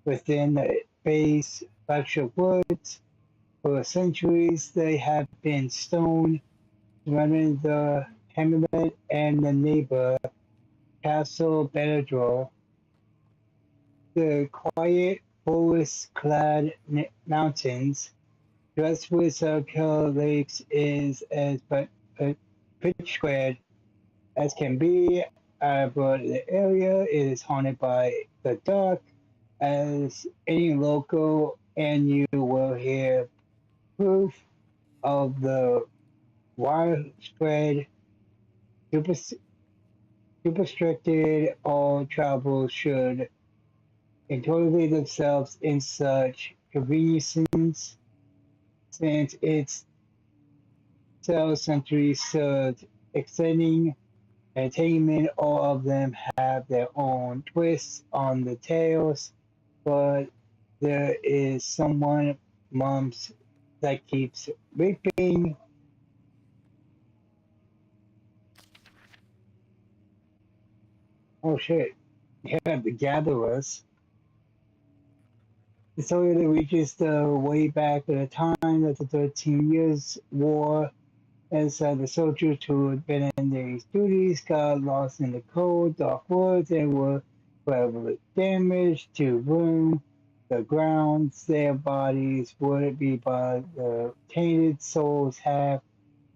within the base fractured woods. For centuries, they have been stone surrounding the hamlet and the neighbor Castle Benadryl. The quiet, forest-clad mountains, dressed with circular lakes, is as but picturesque as can be, but the area is haunted by the dark, as any local, and you will hear proof of the widespread superstition. All travelers should enjoy themselves in such conveniences, since its 12th century served extending entertainment. All of them have their own twists on the tales, but there is someone mums that keeps reaping. Oh shit! Yeah, the gatherers. The story that reaches the way back at the time of the 13 Years' War, as the soldiers who had been in their duties got lost in the cold, dark woods and were forever damaged to ruin the grounds. Their bodies would be by the tainted souls have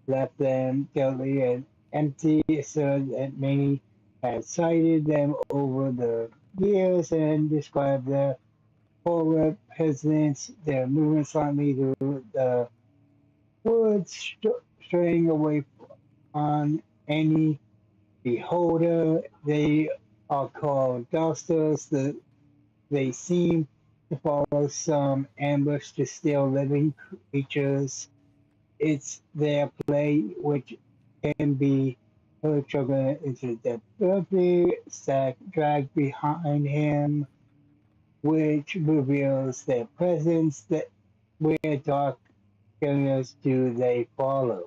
left them deadly and empty, so that many had sighted them over the years and described their horror presence, their movement silently through the woods, straying away on any beholder. They are called ghosters. They seem to follow some ambush to steal living creatures. It's their play which can be her struggling into the earthly stack dragged behind him, which reveals their presence. That where dark areas do they follow?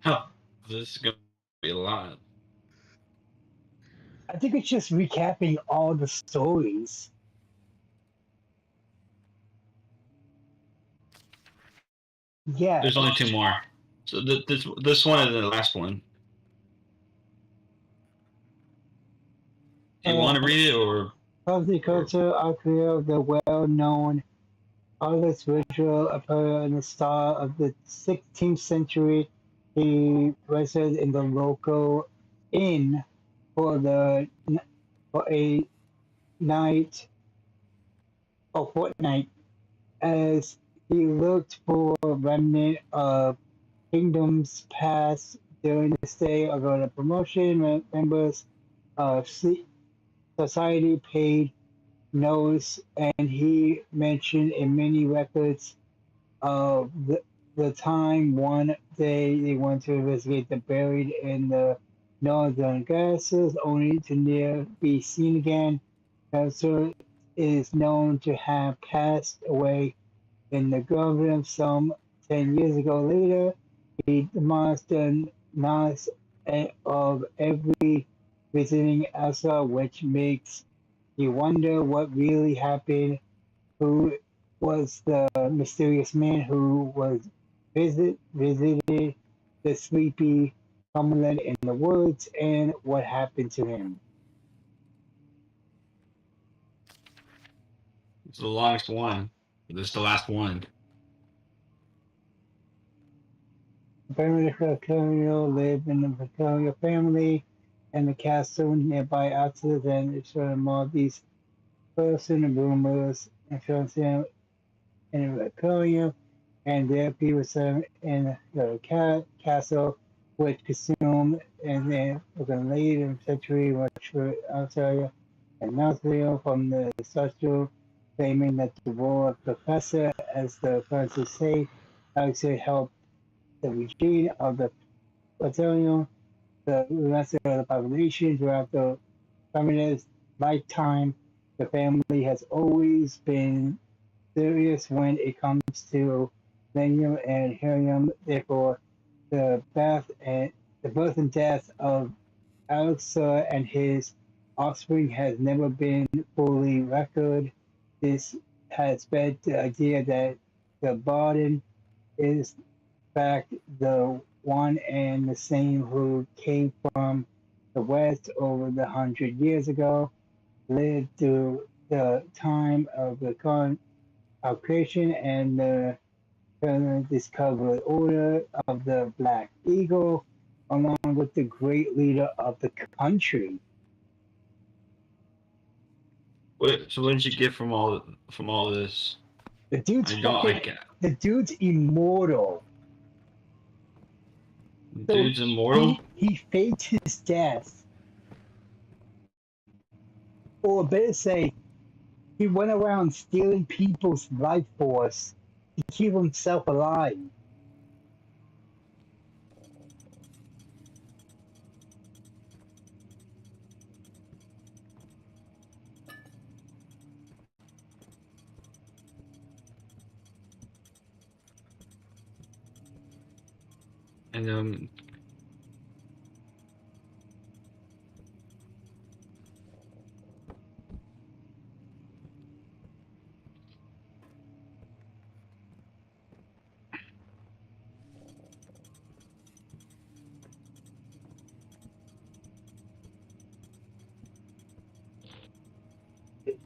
Huh. This is gonna be a lot. I think it's just recapping all the stories. Yeah, There's only two more. So this one is the last one. Do you want to read it or? of the culture are clear of the well-known artist Virgil appeared in the start of the 16th century. He resided in the local inn for the for a night or fortnight as he looked for a remnant of kingdoms past. During the stay of the promotion, members of society paid notice, and he mentioned in many records of the time one day they went to investigate the buried in the northern grasses, only to never be seen again. Cancer is known to have passed away in the government some 10 years ago. Later, he demolished the knowledge of every visiting Asa, which makes you wonder what really happened. Who was the mysterious man who was visited the sleepy homeland in the woods, and what happened to him? It's the longest one. This is the last one. Apparently, Vicario lived in the Vicario family and the castle nearby after then it showed him all these person rumors influencing him in Vicario, and there people said in the castle, which consumed and then within later century, which were Australia and Knoxville from the social, claiming that the war professor, as the Francis say, actually helped the regime of the battalion, the rest of the population throughout the feminist lifetime. The family has always been serious when it comes to Valium and Helium. Therefore, the bath and The birth and death of Alexa and his offspring has never been fully recorded. This has spread the idea that the Barden is in fact the one and the same who came from the West over 100 years ago, lived through the time of the of creation and the discovered order of the Black Eagle, along with the great leader of the country. So what did you get from all this? The dude's I don't. I fucking. can't. The dude's immortal. So Dude's immortal. he faked his death, or better say, he went around stealing people's life force to keep himself alive. And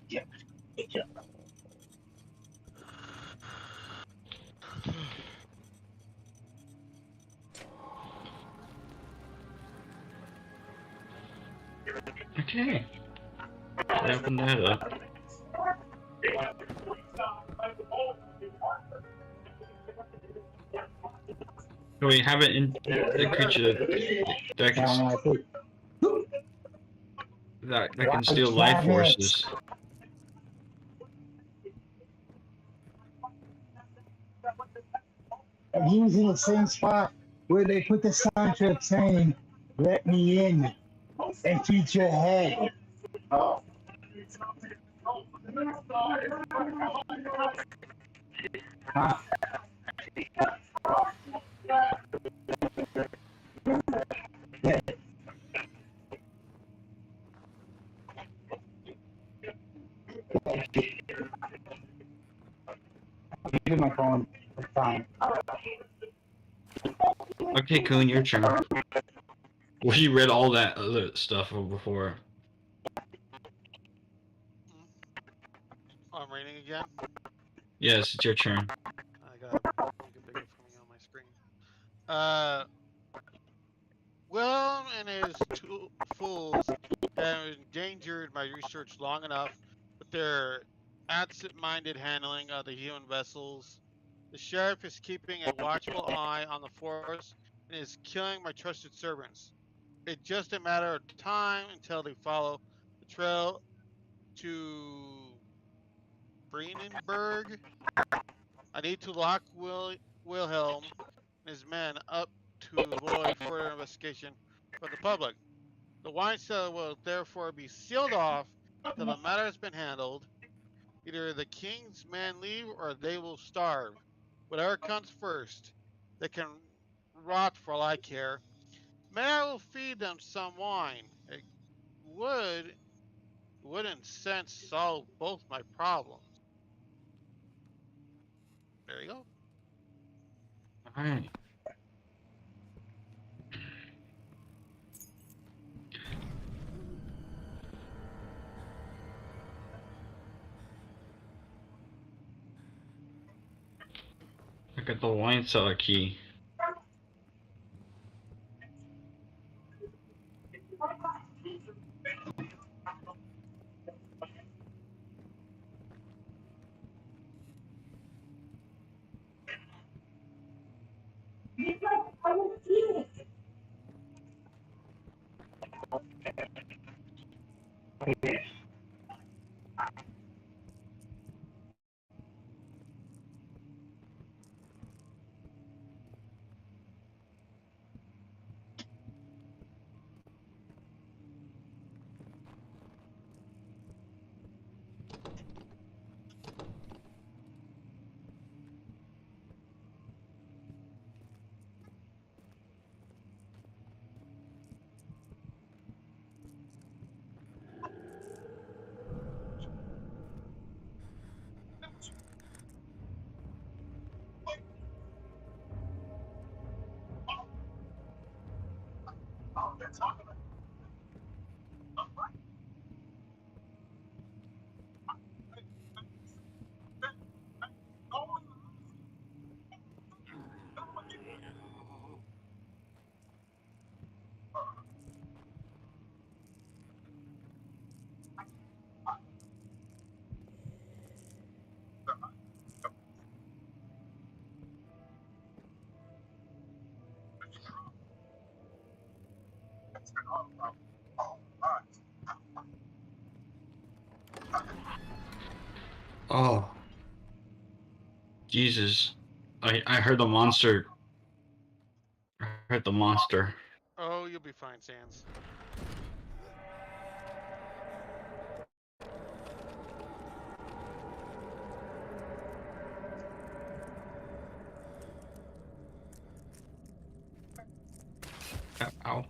Yeah. Yeah. okay. Open that up. So we have it in the creature that can Sound like it. that can steal life forces. And he was in the same spot where they put the sign strip saying, "Let me in and keep your head." Huh? Yeah. Give me my phone. It's fine. Okay, Coon, your turn. Well, you read all that other stuff before. I'm reading again. Yes, it's your turn. I gotta make it bigger for me on my screen. Uh, Willem and his two fools have endangered my research long enough with their absent-minded handling of the human vessels. The sheriff is keeping a watchful eye on the force and is killing my trusted servants. It's just a matter of time until they follow the trail to Brennenburg. I need to lock Wilhelm and his men up to avoid further investigation from the public. The wine cellar will therefore be sealed off till the matter has been handled. Either the king's men leave or they will starve. Whatever comes first, they can rot for all I care. Maybe I will feed them some wine. It would in sense solve both my problems. There you go. Alright. I got the wine cellar key. Oh, Jesus. I heard the monster. I heard the monster. Oh, you'll be fine, Sans. Ow.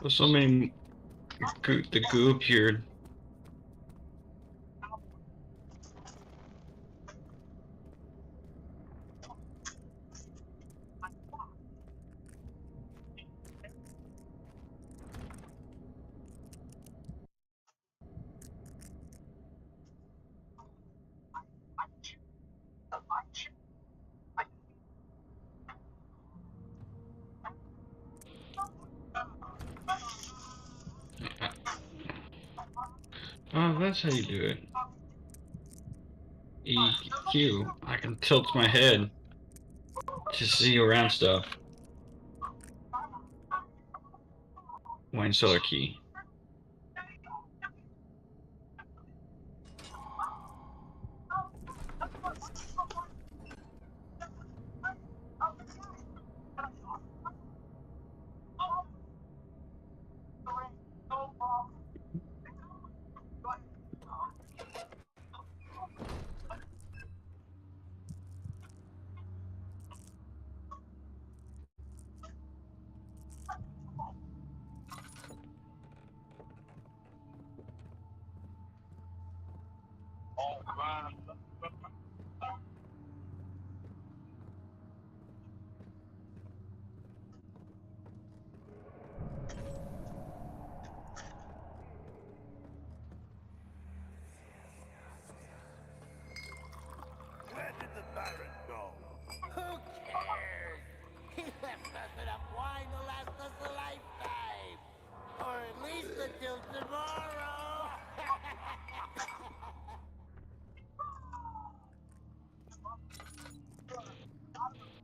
There's so many the goo appeared. Oh, that's how you do it. EQ. I can tilt my head to see around stuff. Wine cellar key. Where did the Baron go? Who cares? He left us enough wine to last us a lifetime. Or at least until tomorrow. Darkness closing in.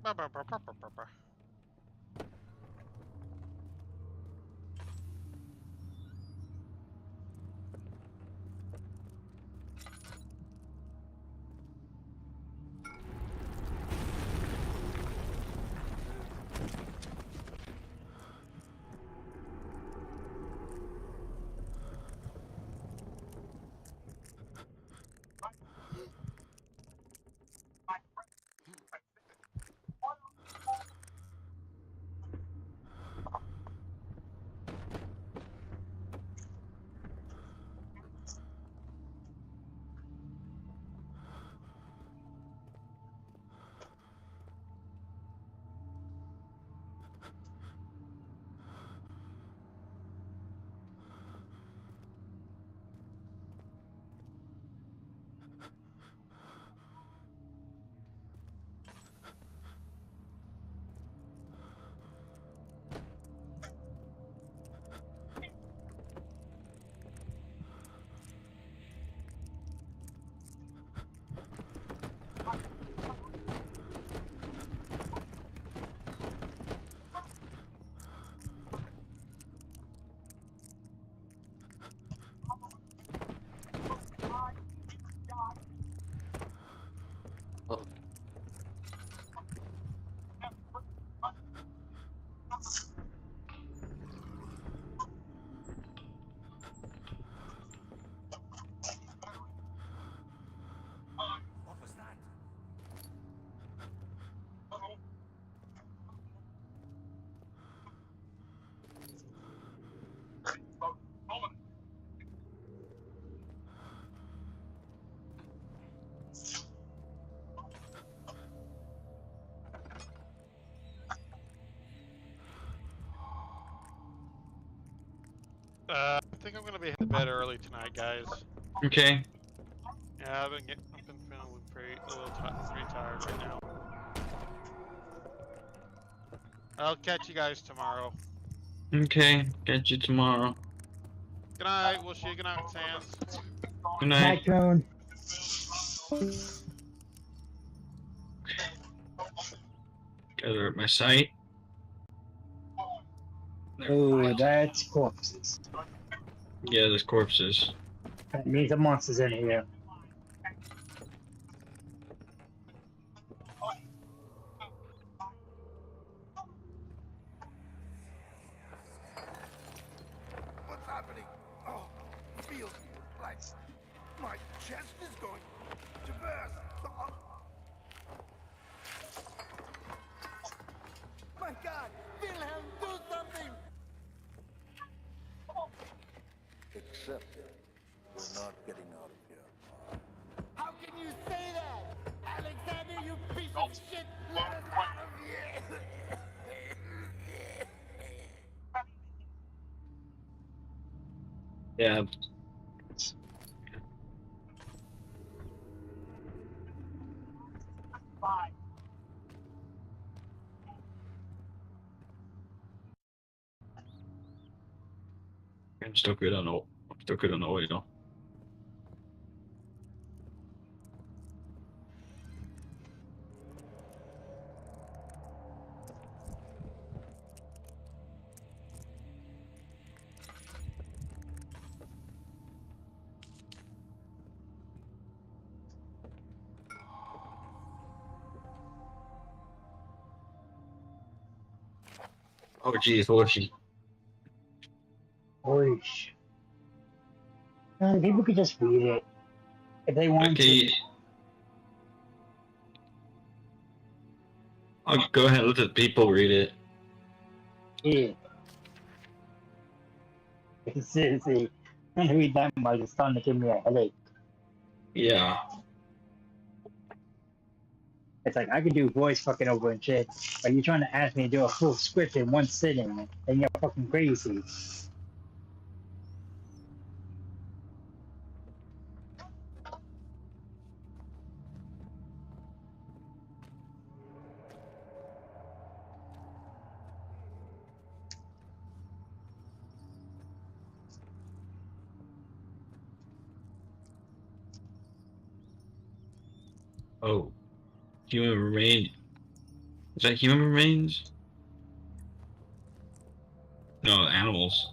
Ba, ba, ba, ba, ba, ba, ba. What was that? I think I'm gonna be heading to bed early tonight, guys. Okay. Yeah, I've been feeling pretty tired right now. I'll catch you guys tomorrow. Okay. Catch you tomorrow. Good night. We'll see you. Good night, Sans. Good night. Night, Cone. Gather up my sight. Oh, that's corpses. Yeah, there's corpses. That means the monster's in here. What's happening? Oh, feels like my chest is going to burst. Oh. My God, Wilhelm, do something! Accept it. We're not getting out of here. How can you say that? Alexander, you piece of shit! Let us out of here! Yeah. I'm still good on oil. I'm still good on oil. Oh geez, what was she? Whoosh. People could just read it if they want Okay. I'll go ahead and let the people read it. to. Yeah. Seriously. I'm gonna read that much. It's starting to give me a headache. Yeah. It's like I could do voice fucking over and shit, but you're trying to ask me to do a full script in one sitting, and you're fucking crazy. Oh. Human remain Is that human remains? No, animals.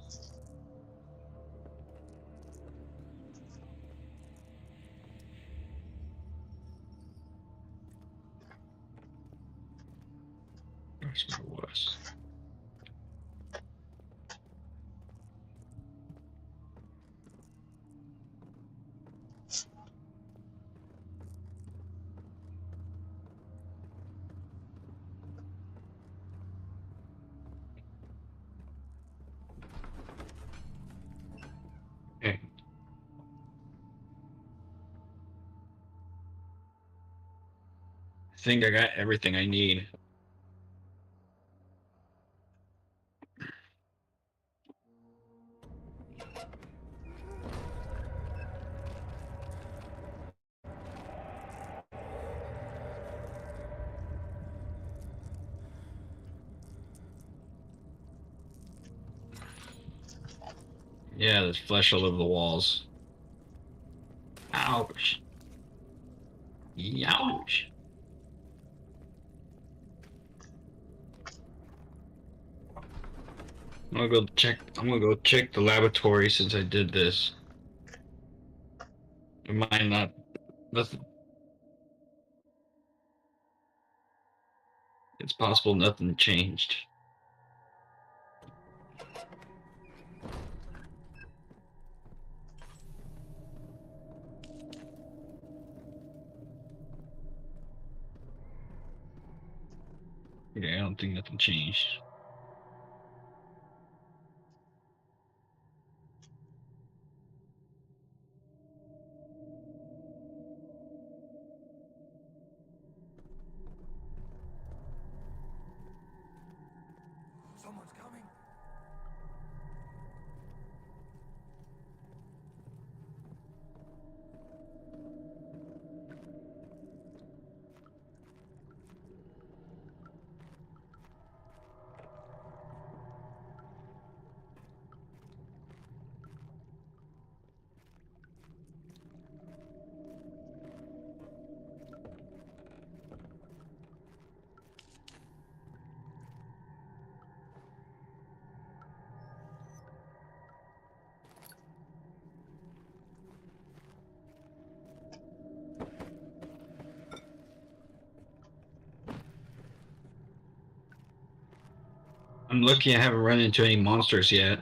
That's what it was. Okay. I think I got everything I need. Yeah, there's flesh all over the walls. Ouch. Youch. I'm gonna go check the laboratory since I did this. It might not nothing. It's possible nothing changed. Yeah, I don't think nothing changed. Someone's coming. I'm lucky I haven't run into any monsters yet.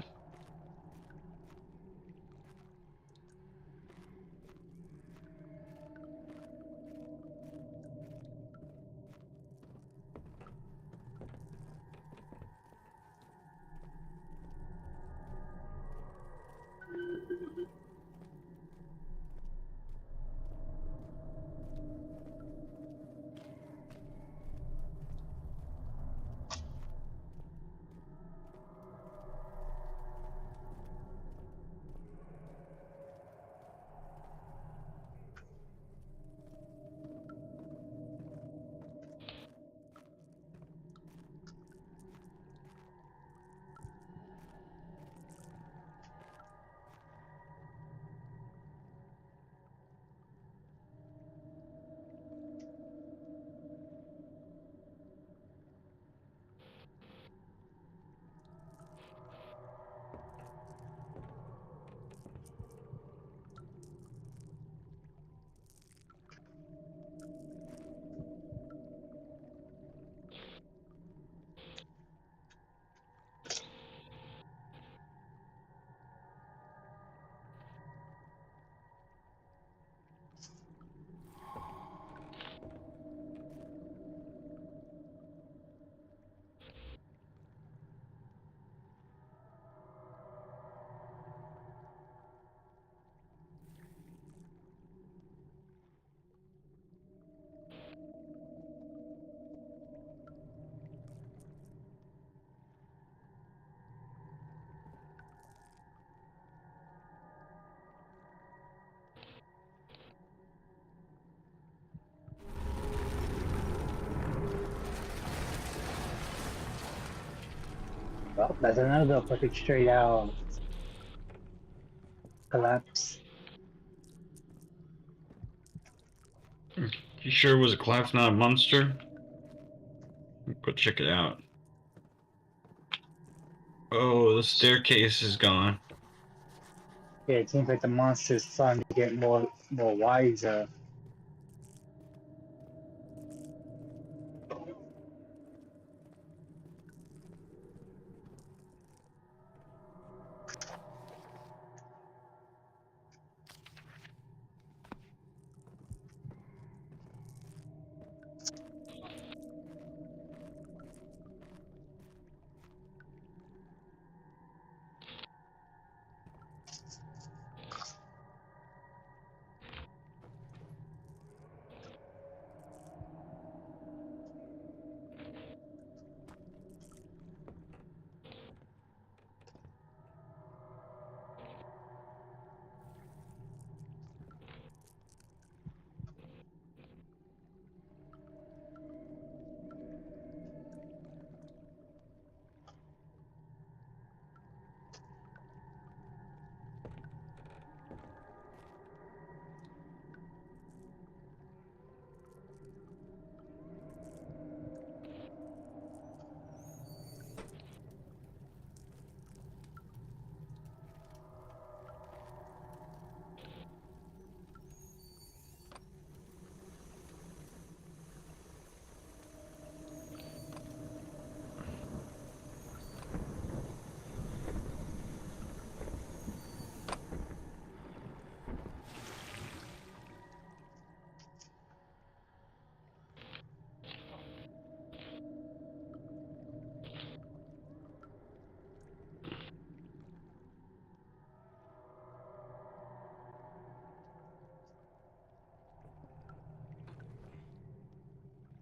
Well, that's another fucking straight out collapse. You sure it was a collapse, not a monster? Go check it out. Oh, the staircase is gone. Yeah, it seems like the monster's starting to get more wiser.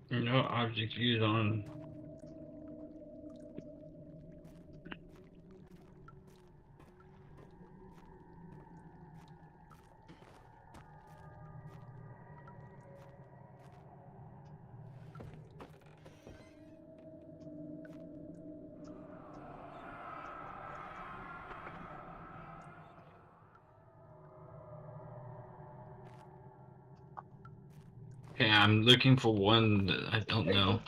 No object used on. Okay, I'm looking for one that I don't know.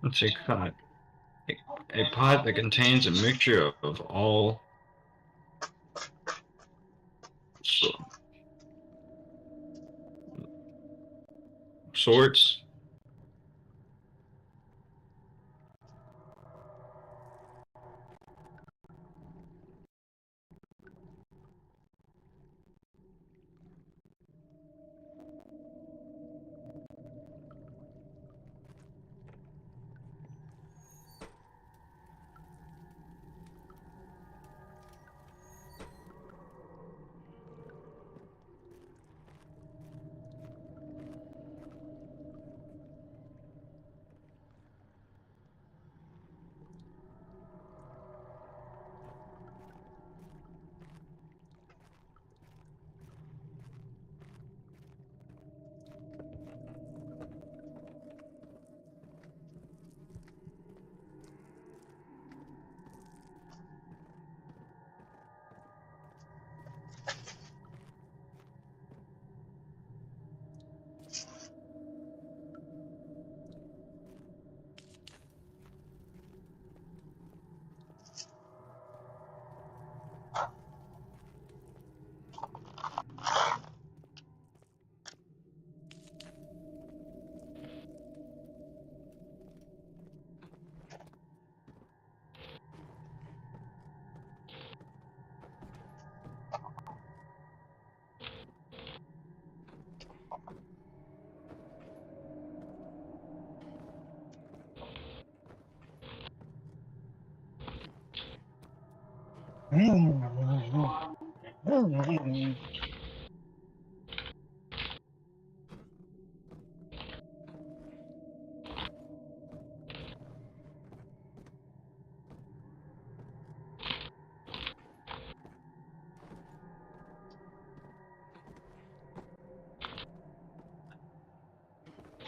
Let's see, pot. A pot that contains a mixture of all sorts.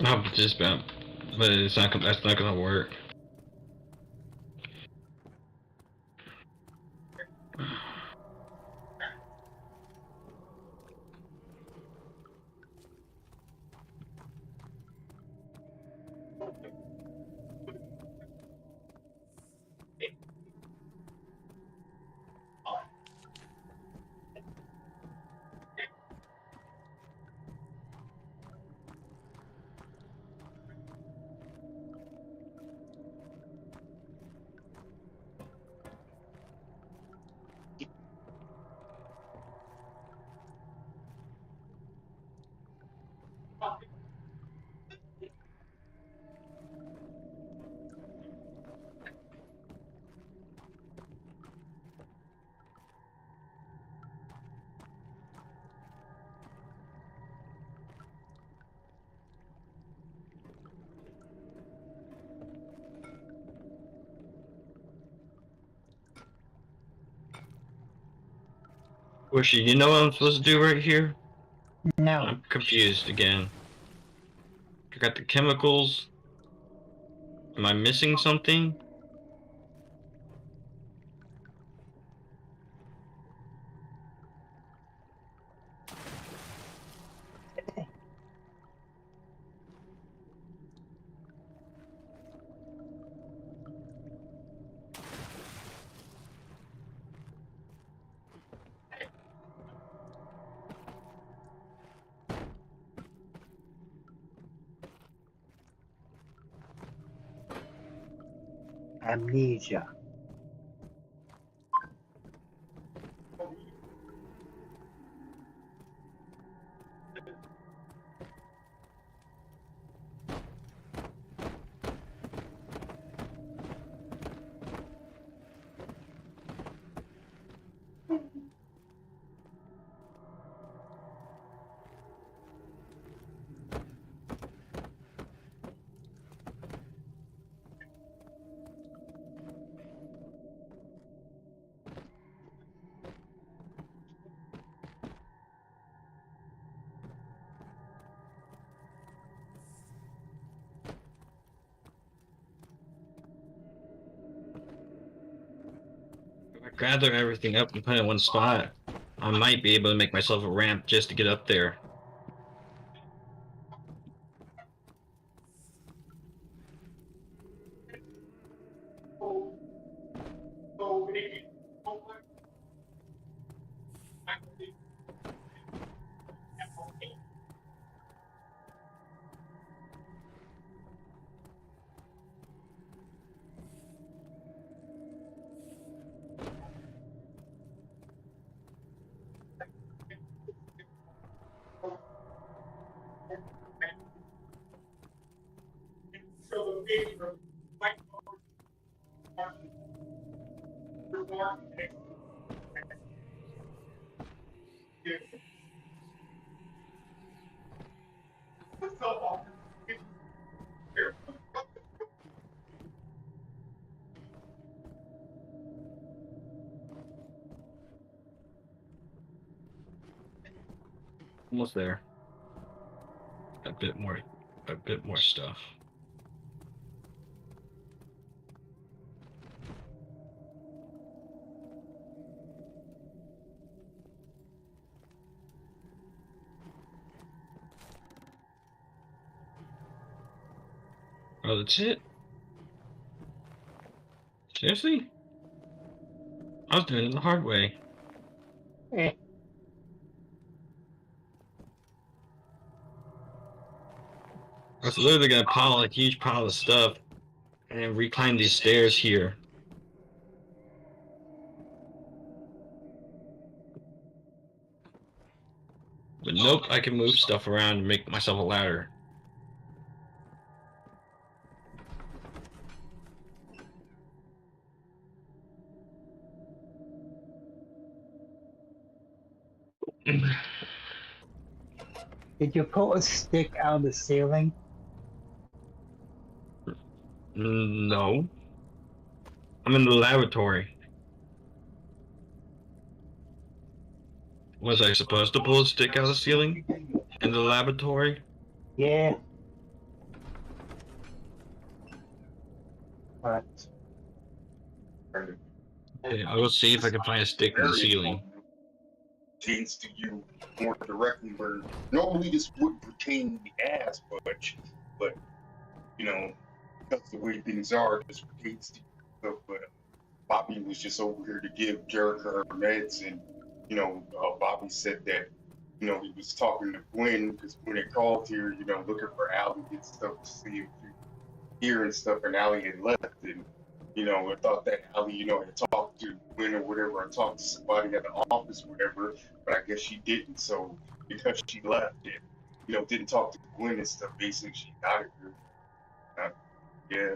No, just about, but it's not. That's not gonna work. Wishy, you know what I'm supposed to do right here? No. I'm confused again. I got the chemicals. Am I missing something? Amnesia. If I gather everything up and put it in one spot, I might be able to make myself a ramp just to get up there. Almost there. A bit more stuff. Oh, that's it? Seriously? I was doing it the hard way. Eh. I was literally gonna pile a huge pile of stuff and reclimb these stairs here. But nope, I can move stuff around and make myself a ladder. Did you pull a stick out of the ceiling? No. I'm in the laboratory. Was I supposed to pull a stick out of the ceiling? In the laboratory? Yeah. But Okay, I will see if I can find a stick in the ceiling. Pertains to you more directly, where normally this wouldn't pertain as much, but you know, because the way things are, this pertains to you. But Bobby was just over here to give Jerica her meds, and you know, Bobby said that you know he was talking to Gwen because when it called here, you know, looking for Allie and stuff to see if she here and stuff, and Allie had left, and you know, I thought that Allie, you know, had talked to Gwen or whatever, or talked to somebody at the office, or whatever, but I guess she didn't. So because she left and, you know, didn't talk to Gwen and stuff, basically she got it. Yeah.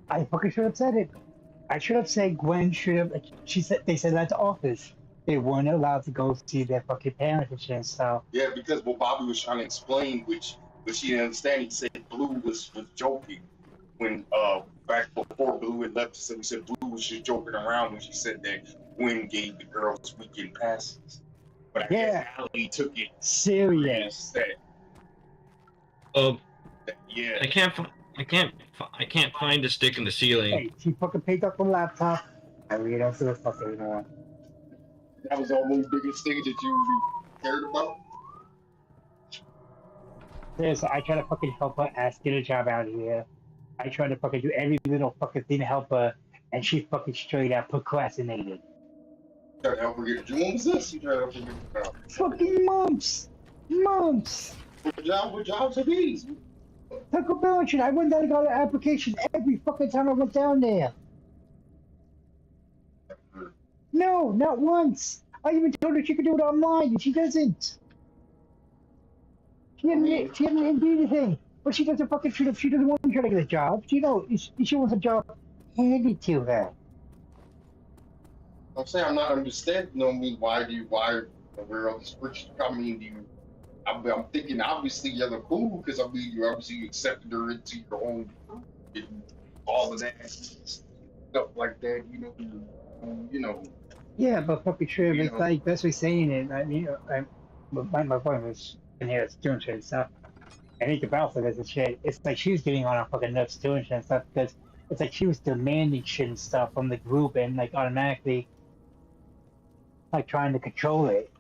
I fucking should have said it. I should have said Gwen should have. She said they said that to office. They weren't allowed to go see their fucking parents and shit. So Yeah, because what Bobby was trying to explain, which she didn't understand, he said Blue was joking when back before Blue had left, so he said Blue was just joking around when she said that Gwen gave the girls weekend passes. But I Yeah. guess Allie took it Serious. Oh, yeah. I can't find the stick in the ceiling. Hey, she fucking picked up the laptop. I really don't give a fuck anymore. That was the only biggest thing that you cared about. Yes, I try to fucking help her ass get a job out of here. I try to fucking do every little fucking thing to help her, and she fucking straight out procrastinated. Try to help her get a job. What was this? You try to help her get a job. Fucking months! Months! What jobs are these? Taco Bell and shit. I went down and got an application every fucking time I went down there. No, not once. I even told her she could do it online, and she doesn't. She hadn't indeed anything. But she doesn't fucking she doesn't want to try to get a job. She wants a job handed to her. I'm saying I'm not understanding. You know me? Why where all this friction? I mean, I'm thinking obviously you're the fool because I mean you obviously accepted her into your own group and all of that stuff like that. You know. Yeah, but fucking sure, You it's know. like best way saying it. I mean, my point was in here doing shit and stuff. I think about it as a shit. It's like she was getting on our fucking nuts doing shit and stuff because it's like she was demanding shit and stuff from the group and like automatically like trying to control it.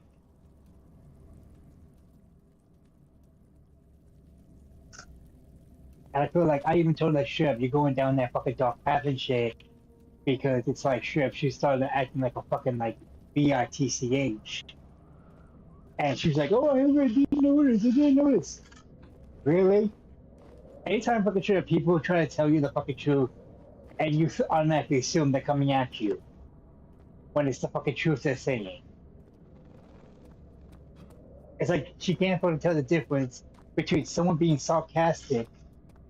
And I feel like I even told her, shit, you're going down that fucking dark path and shit because it's like, shit, she started acting like a fucking like bitch. And she was like, oh, I didn't notice, I didn't notice. Really? Anytime fucking shit, people try to tell you the fucking truth and you automatically assume they're coming at you when it's the fucking truth they're saying. It's like she can't fucking tell the difference between someone being sarcastic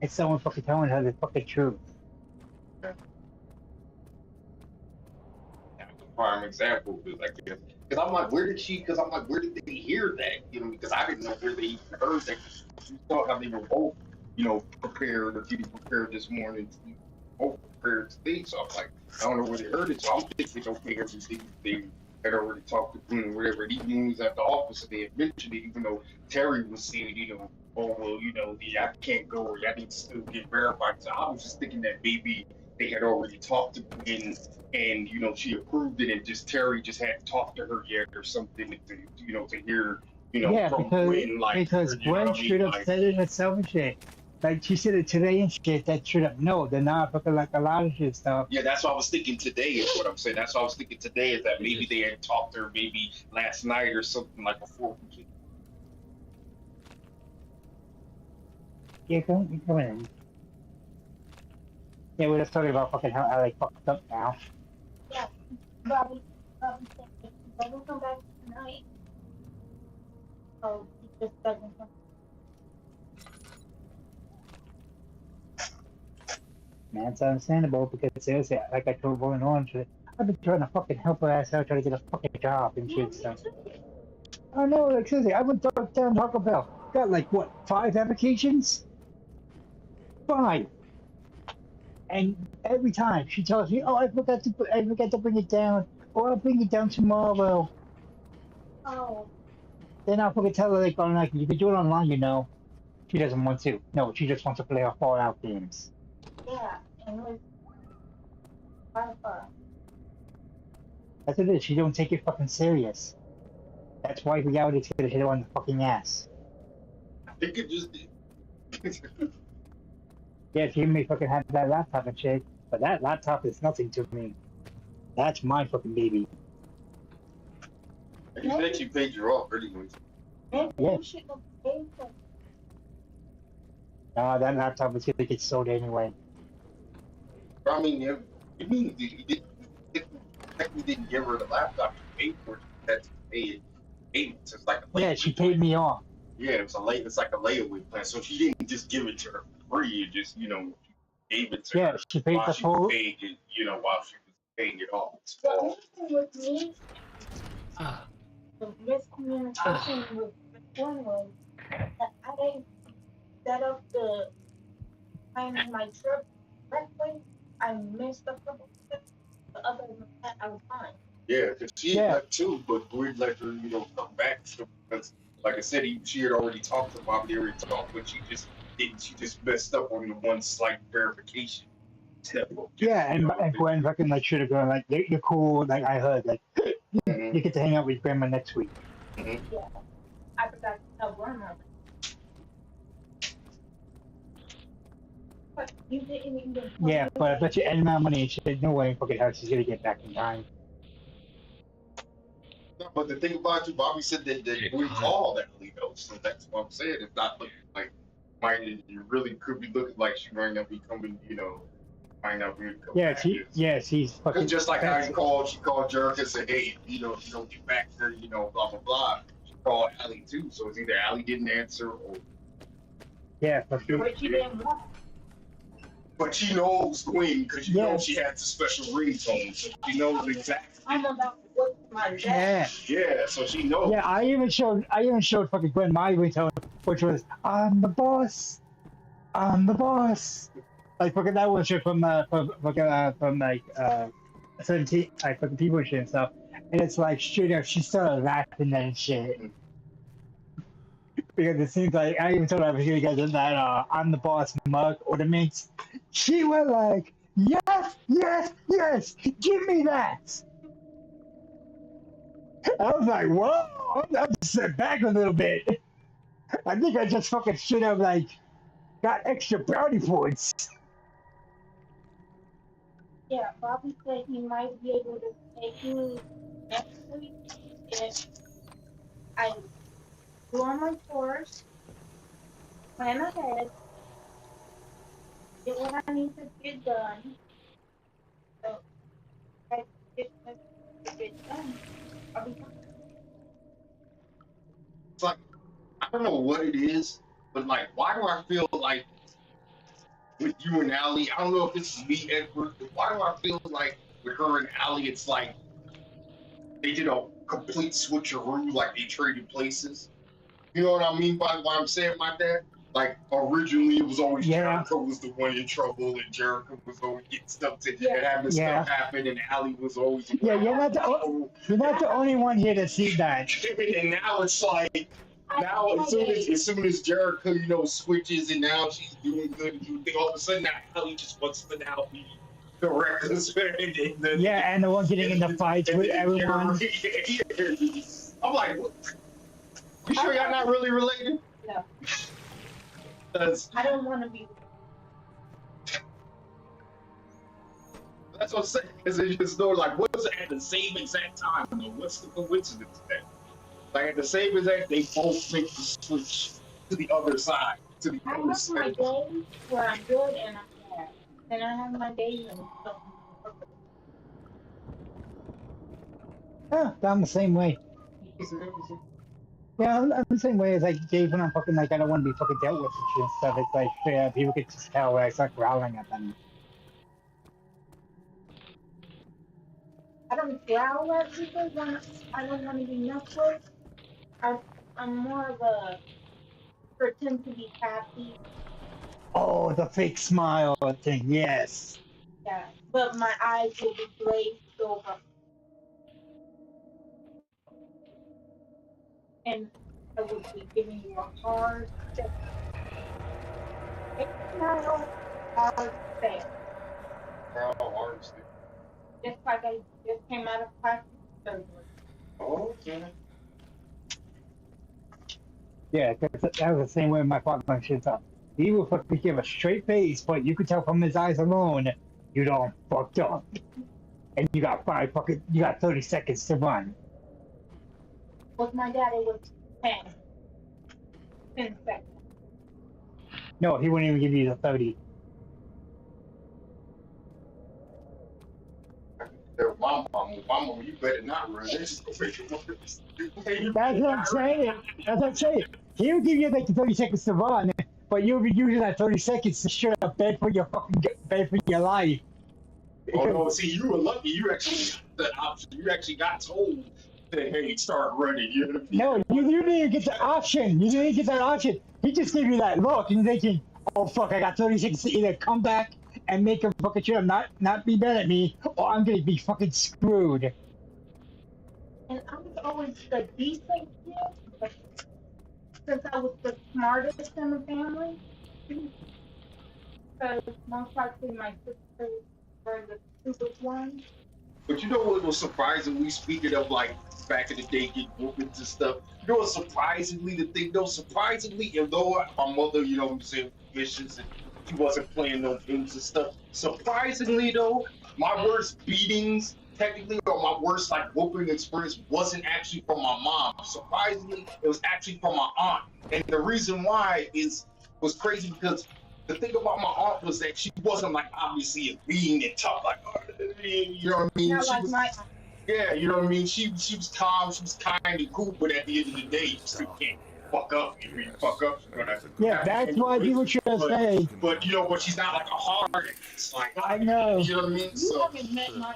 and someone fucking telling her the fucking truth. That's a prime example because I'm like, where did they hear that? Because I didn't know where they even heard that. You saw how they were both, prepared or getting prepared this morning. Both prepared to speak. So I'm like, I don't know where they heard it. So I'm thinking, okay, everything they had already talked to Glenn or whatever. And even when he was at the office, they had mentioned it, even though Terry was saying, oh, well, yeah, I can't go or I need to still get verified. So I was just thinking that maybe they had already talked to Glenn and, she approved it and just Terry just hadn't talked to her yet or something to hear, Yeah, from Gwen, because Gwen straight up said it herself and shit. Like she said it today and shit. That straight up no, they're not fucking like a lot of shit stuff. Yeah, that's what I was thinking today. Is what I'm saying. That's what I was thinking today. Is that maybe they had talked to her maybe last night or something like before. Yeah, come in. Yeah, we're just talking about fucking how I like fucked up now. Yeah, Bobby said he doesn't come back tonight. Oh, he just doesn't come. Man, it's understandable because seriously, like I told going on, I've been trying to fucking help her ass out, trying to get a fucking job and shit stuff. I know, like seriously, I went down Taco Bell, got like what 5 applications, 5, and every time she tells me, oh, I forgot to bring it down, or I'll bring it down tomorrow. Oh. Then I'll fucking tell her like, oh, like you can do it online, She doesn't want to. No, she just wants to play her Fallout games. Yeah, and with Wi-Fi. That's what it is. She don't take it fucking serious. That's why reality's gonna hit her on the fucking ass. It could just. Yeah, she may fucking have that laptop and shit, but that laptop is nothing to me. That's my fucking baby. You said she paid you off anyways. Maybe Yeah. you should have paid for. That laptop is gonna get sold anyway. I mean, you mean he didn't give her the laptop to pay for it? That's paid. It's like a Yeah, she paid me off. Yeah, it's like a layaway plan. So she didn't just give it to her for free. It just she gave it to her. Yeah, she paid the full. While she was paying it off. The issue with me, the miscommunication with one was that I didn't set up the time in my trip correctly. I missed a couple steps, but other than that, I was fine. Yeah, because she had left too, but Boyd let her, come back. So, because, like I said, she had already talked to Bobby. They already talked, but she just didn't. She just messed up on the one slight verification step. Yeah, and Gwen fucking like should have gone like you're cool. Like I heard, like you get to hang out with Grandma next week. Yeah, I forgot to tell Grandma. But you didn't even. Yeah, but I bet you any amount of money, she said no way in fucking hell she's gonna get back in time. No, but the thing about it, Bobby said that we called Ellie though, so that's what I'm saying. It's not looking like you really could be looking like she might not be coming, might not be coming. Yeah, she's fucking. Just like how she called Jericho and said, hey, if you don't get back to her, blah blah blah. She called Allie too, so it's either Allie didn't answer or. Yeah, but she didn't want. But she knows Queen because she knows she has a special ringtone, so she knows exactly. I'm about to look at my dad. Yeah, so she knows. Yeah, I even showed fucking Gwen my ringtone, which was I'm the boss. Like fucking that one shit from like 17 like fucking people shit and stuff. And it's like straight up she started laughing and shit. Because it seems like I even told her I was gonna get that I'm the boss mug ornaments. She went like, yes, give me that. I was like, whoa, I just sat back a little bit. I think I just fucking should have like got extra brownie points. Yeah, Bobby said he might be able to take me next week if I go on my course, plan ahead, get what I need to get done. So I get done. I'll be fine. It's like I don't know what it is, but like why do I feel like with you and Allie, I don't know if this is me, Edward, but why do I feel like with her and Allie, it's like they did a complete switcheroo, like they traded places. You know what I mean by what I'm saying like that? Like originally it was always Jericho was the one in trouble and Jericho was always getting stuff to and having stuff happen and Allie was always the one. You're not the only one here to see that. And now it's like as soon as Jericho, switches and now she's doing good and you think all of a sudden now Allie just wants to now be the reckless and the one getting in the fights with everyone. I'm like, what? You sure y'all not really related? No. I don't want to be. That's what I'm saying. Because it's just like, what's at the same exact time? What's the coincidence there? Like at the same exact, they both make the switch to the other side. To the other side. I have my days where I'm good and I'm bad. Then I have my days and I'm the same way. Yeah, I'm the same way as like Dave when I'm fucking like I don't want to be fucking dealt with and stuff. It's like people can just tell when I start growling at them. I don't growl at people when I don't want to be knuckles. I'm more of a pretend to be happy. Oh, the fake smile thing, yes. Yeah, but my eyes will be glazed over. And I would be giving you a hard step. It's not a hard step. Hard step. Just like I just came out of plastic surgery. Oh, okay. Yeah, that was the same way my father and shit up. He would fucking give a straight face, but you could tell from his eyes alone, you don't fucked up. And you got 30 seconds to run. With my dad, it was 10 seconds. No, he wouldn't even give you the 30. Mama, you better not run. That's what I'm saying. He would give you like the 30 seconds to run, but you'll be using that 30 seconds to straight up bed for your life. Oh no, see, you were lucky. You actually got the option. You actually got told that, hey, start running. No, you didn't get the option. You didn't get that option. He just gave you that look, and you're thinking, oh fuck, I got 30 seconds to either come back and make him fucking sure not be mad at me, or I'm gonna be fucking screwed. And I was always the decent kid, but since I was the smartest in the family, because most likely my sisters were the stupid ones. But you know what was surprisingly, speaking of like back in the day getting whoopings and stuff, you know what surprisingly the thing though, surprisingly, and though my mother, you know what I'm saying, missions and she wasn't playing no games and stuff, surprisingly though, my worst beatings technically or my worst like whooping experience wasn't actually from my mom. Surprisingly, it was actually from my aunt. And the reason why is was crazy because the thing about my aunt was that she wasn't like obviously a being and tough like you know what I mean. Not She like was my yeah, you know what I mean. She was calm, she was kind and cool, but at the end of the day, you still can't fuck up. If you fuck up, you're gonna Yeah, that's why people should say. But you know, but she's not like a hard. It's like I know. you know what I mean. you So haven't met my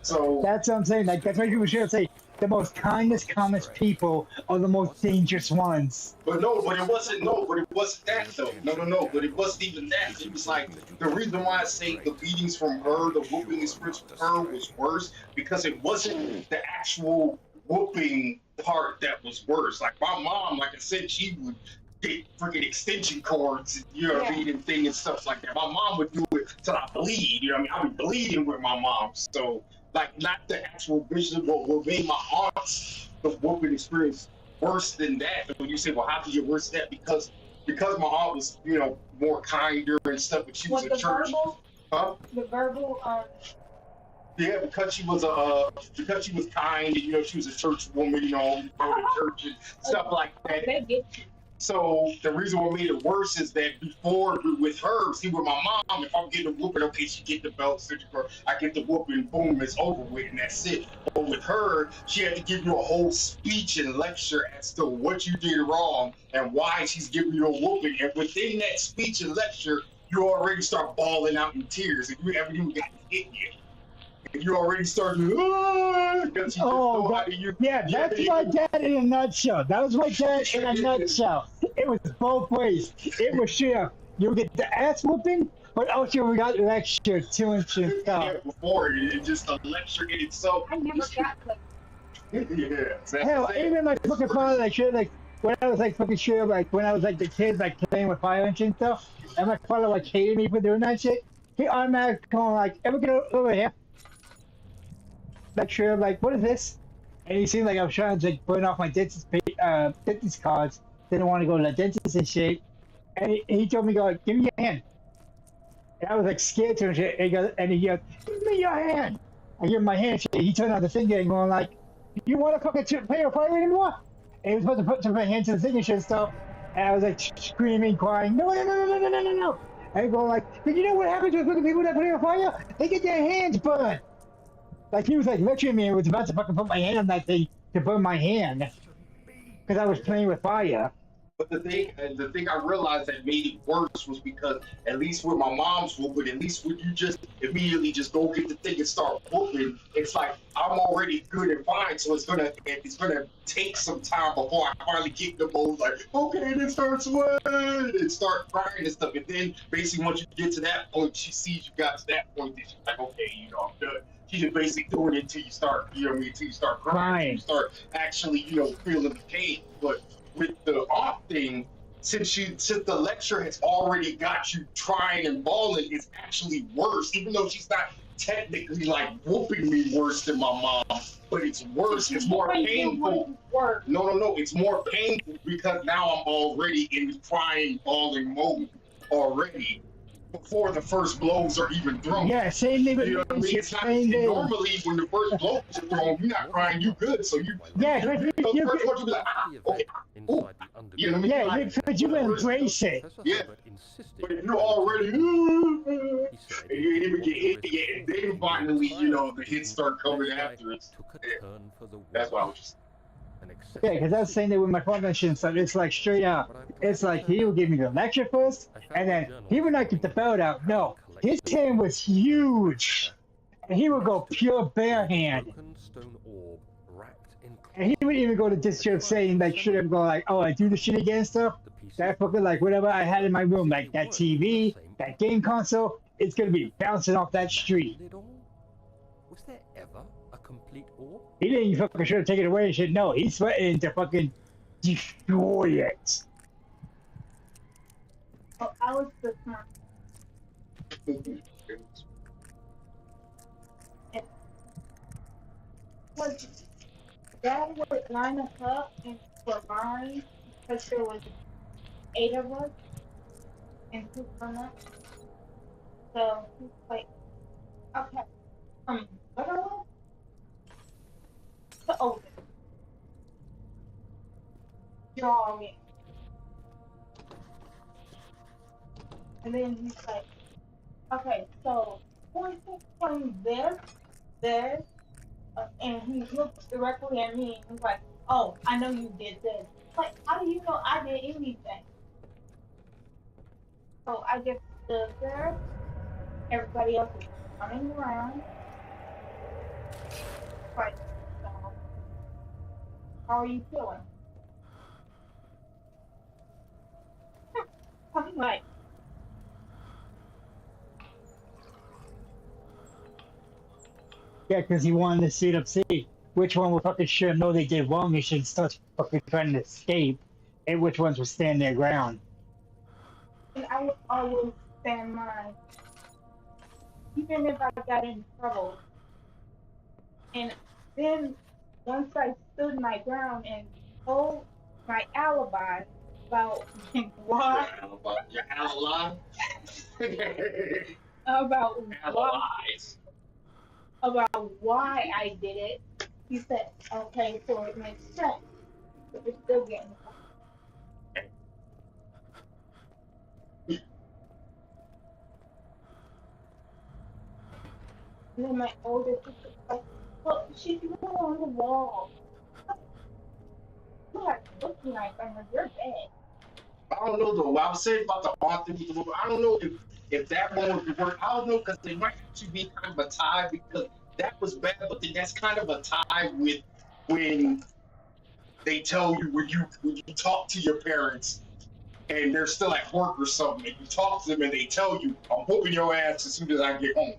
so That's what I'm saying. Like that's why people should say the most kindest, calmest people are the most dangerous ones. but no, but it wasn't no, but it wasn't that though. No, but it wasn't even that. It was like the reason why I say the beatings from her, the whooping experience from her was worse because it wasn't the actual whooping part that was worse. Like my mom, like I said, she would get freaking extension cords, you know what I mean, and thing and stuff like that. My mom would do it till I bleed, you know what I mean? I be bleeding with my mom. So like not the actual visual, but what made my aunt's the whooping experience worse than that. And when you say, well, how could you get worse than that? Because my aunt was, you know, more kinder and stuff, but she was in the church. verbal, Huh? the verbal, Yeah, because she was kind, and you know, she was a church woman, you know, go to church and stuff like that. they get you. So the reason what made it worse is that before with her, see with my mom, if I'm getting a whooping, okay, she get the belt, I get the whooping, boom, it's over with, and that's it. But with her, she had to give you a whole speech and lecture as to what you did wrong and why she's giving you a whooping. And within that speech and lecture, you already start bawling out in tears, and you haven't even gotten hit yet. You already started. Yeah, that's my dad in a nutshell. That was my dad in a nutshell. It was both ways. It was sure you get the ass whooping, but also we got lecture too and stuff. Yeah, before it just the lecture in itself. I never got like Yeah. Hell, even my fucking father, like sure, like when I was like fucking sure, like when I was like the kid, like playing with fire and stuff, and my father like hated me for doing that shit. He automatically come like, ever get over here? Like sure, like what is this? And he seemed like I was trying to like burn off my dentist cards. Didn't want to go to the dentist and shit. And he told me, "Go, give me your hand." And I was like scared to him. Shit. And he goes, "Give me your hand." I give him my hand. Shit. He turned out the finger and going like, "You want to fucking play with fire anymore?" And he was supposed to put my hand to the signature and stuff. And I was like screaming, crying, "No! And going like, "But you know what happens with fucking people that play with fire? They get their hands burned." Like he was like lecturing me and was about to fucking put my hand on that thing to burn my hand because I was playing with fire. But the thing I realized that made it worse was because at least with my mom's whooping, at least when you just immediately just go get the thing and start whooping, it's like I'm already good and fine, so it's gonna take some time before I finally get the mode like, okay, then start sweating and start crying and stuff. And then basically once you get to that point, she sees you got to that point, then she's like, okay, you know, I'm done. She's just basically doing it until you start, you know what I mean, until you start crying, until you start actually, you know, feeling the pain. But with the off thing, since the lecture has already got you trying and bawling, it's actually worse, even though she's not technically like whooping me worse than my mom, but it's worse. It's more painful. No, it's more painful because now I'm already in crying, bawling mode already. Before the first blows are even thrown. Yeah, same thing with you know what I mean? It's not, normally when the first blows are thrown, you're not crying, you good. So you yeah, the first one you be like, okay, ooh. You know what I mean? Yeah, like, you embrace it. Yeah, but if you're already and you ain't even get hit yet, then finally, you know, the hits start coming after it. Yeah. That's why I was just. Yeah, because I was saying that with my father and stuff, it's like straight out. It's like he would give me the lecture first, and then he would not get the belt out. No, his hand was huge, and he would go pure bare hand. And he would even go to this joke saying like, should have go like, oh, I do the shit again and stuff. That fucking like whatever I had in my room, like that TV, that game console, it's gonna be bouncing off that street. Was there ever a complete orb? He didn't even fucking should have taken it away and shit. No, he's threatening to fucking destroy it. Oh, I was the smart. Was Dad would line us up and for line because there was 8 of us and 2 grown-ups. So he's like, okay, what are we? The oldest. You're all in. And then he's like, okay, so point this, and he looks directly at me and he's like, oh, I know you did this. Like, how do you know I did anything? So I just stood there. Everybody else is running around. Like, so, how are you feeling? I'm like, Yeah, because he wanted to see up see which one would fucking should know they did wrong and should start fucking trying to escape, and which ones would stand their ground. and I would always stand mine, even if I got in trouble. And then once I stood my ground and told my alibi about why Your ally. about why, Allies. about why I did it, he said, okay, so it makes sense. But you're still getting and then my older sister was like, well, she's not on the wall. You have to look nice under your bed. I don't know though. I was saying about the author. I don't know if that one would work. I don't know because they might actually be kind of a tie because that was bad, but then that's kind of a tie with when they tell you when you talk to your parents and they're still at work or something, and you talk to them and they tell you, "I'm whooping your ass as soon as I get home."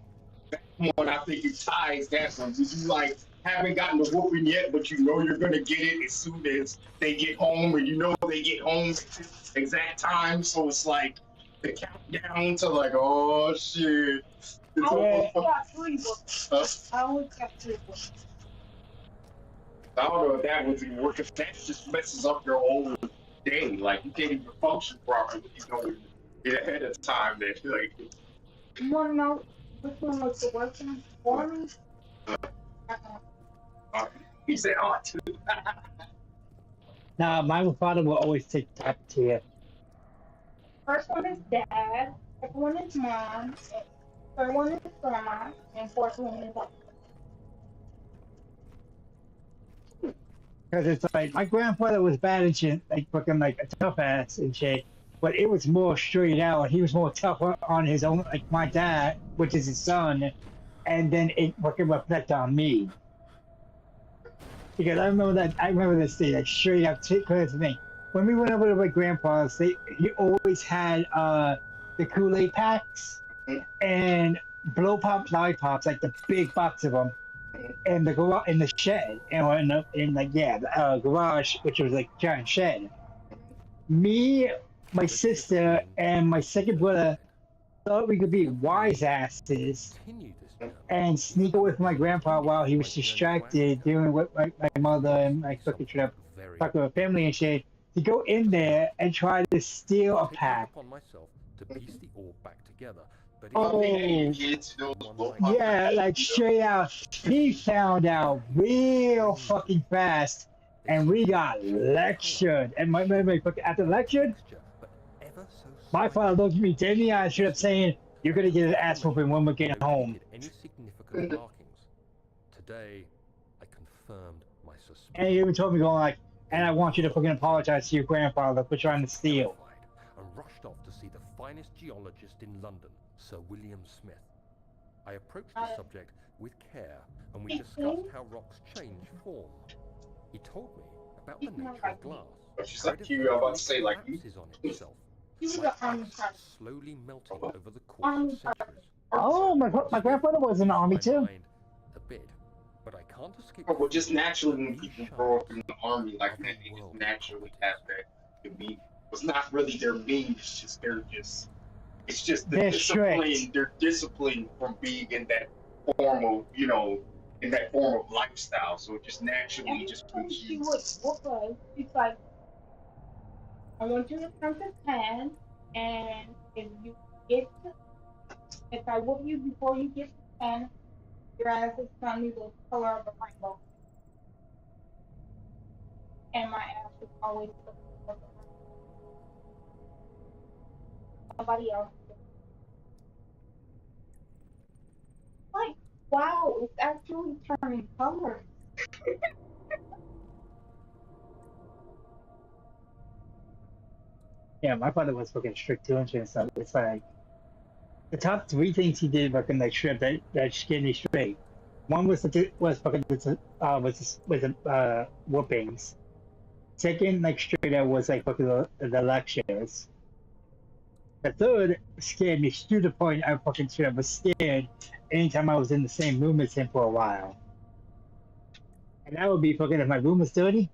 That one, I think it ties that one. Because you like haven't gotten the whooping yet, but you know you're gonna get it as soon as they get home, and you know they get home at this exact time. So it's like the countdown to like, oh shit. I It's always almost, got 3 books. I always got 3 books. I don't know if that was even working. That just messes up your whole day. Like you can't even function properly if you don't get ahead of time. That like. You want to know which one was the worst one for me? He said, "Oh, Nah, my father will always take top tier. First one is dad, second one is mom, third one is grandma, and fourth one is us. Because it's like my grandfather was bad and shit, like fucking like a tough ass and shit. But it was more straight out. He was more tough on his own, like my dad, which is his son, and then it fucking reflect on me. Because I remember this thing, like straight up, clear to me. When we went over to my grandpa's, he always had the Kool-Aid packs and blow pop lollipops, like the big box of them, in the garage, in the shed, and the garage, which was like a giant shed. Me, my sister, and my second brother thought we could be wise asses and sneak away from my grandpa while he was distracted doing what my mother and my cookie trip, talk to her family and shit, to go in there and try to steal a pack. upon myself to piece the orb back together, but Oh, yeah, like straight out. He found out real fucking fast, and we got lectured. And after lectured, my father looked at me dead in the eye, straight up saying, "You're gonna get an ass whooping when we get home." any significant markings. Today, I confirmed my suspicion. And he even told me, going like, "And I want you to fucking apologize to your grandfather for trying to steal." And rushed off to see the finest geologist in London, Sir William Smith. I approached the subject with care, and we discussed how rocks change form. He told me about the nature of glass. She's like you, I'm about to say like you. On itself, slowly melting over the course of centuries. Oh, my grandfather was in the army too. A bit, but I can't escape. Well, just naturally when These people grow up in shadows the army like are that, the they just world. naturally have that demeanor. It's not really their mean, it's just it's just the They're discipline. strict. They're disciplined from being in that form of, in that form of lifestyle. So it just naturally Every just time makes she you. would whoop us, she's like, I want you to count to 10, and get to, if I whoop you before you get to 10, your ass is suddenly the color of a rainbow. And my ass was always the color of a rainbow. Nobody else. Like, wow, it's actually turning colors. Yeah, my father was fucking strict too and stuff. It's like the top three things he did fucking like strip that skinny straight. One was fucking whoopings. Second, like straight up was like fucking the lectures. The third scared me to the point I fucking straight up was scared anytime I was in the same room as him for a while. And that would be fucking if my room was dirty.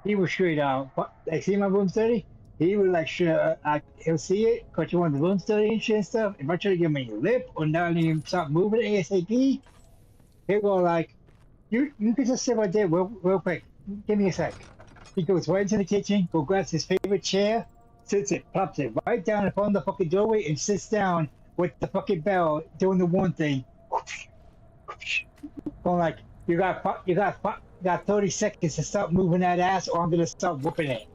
He was straight out. Like, see my room's dirty? He would like he'll see it, cause you want the room's dirty and shit and stuff. If I try to give him a lip or not let him stop moving ASAP, he'll go like, you can just sit right there real quick. Give me a sec. He goes right into the kitchen, grabs his favorite chair, sits it, plops it right down in front of the fucking doorway and sits down with the fucking bell doing the one thing. Going like, you got 30 seconds to stop moving that ass or I'm gonna start whooping it.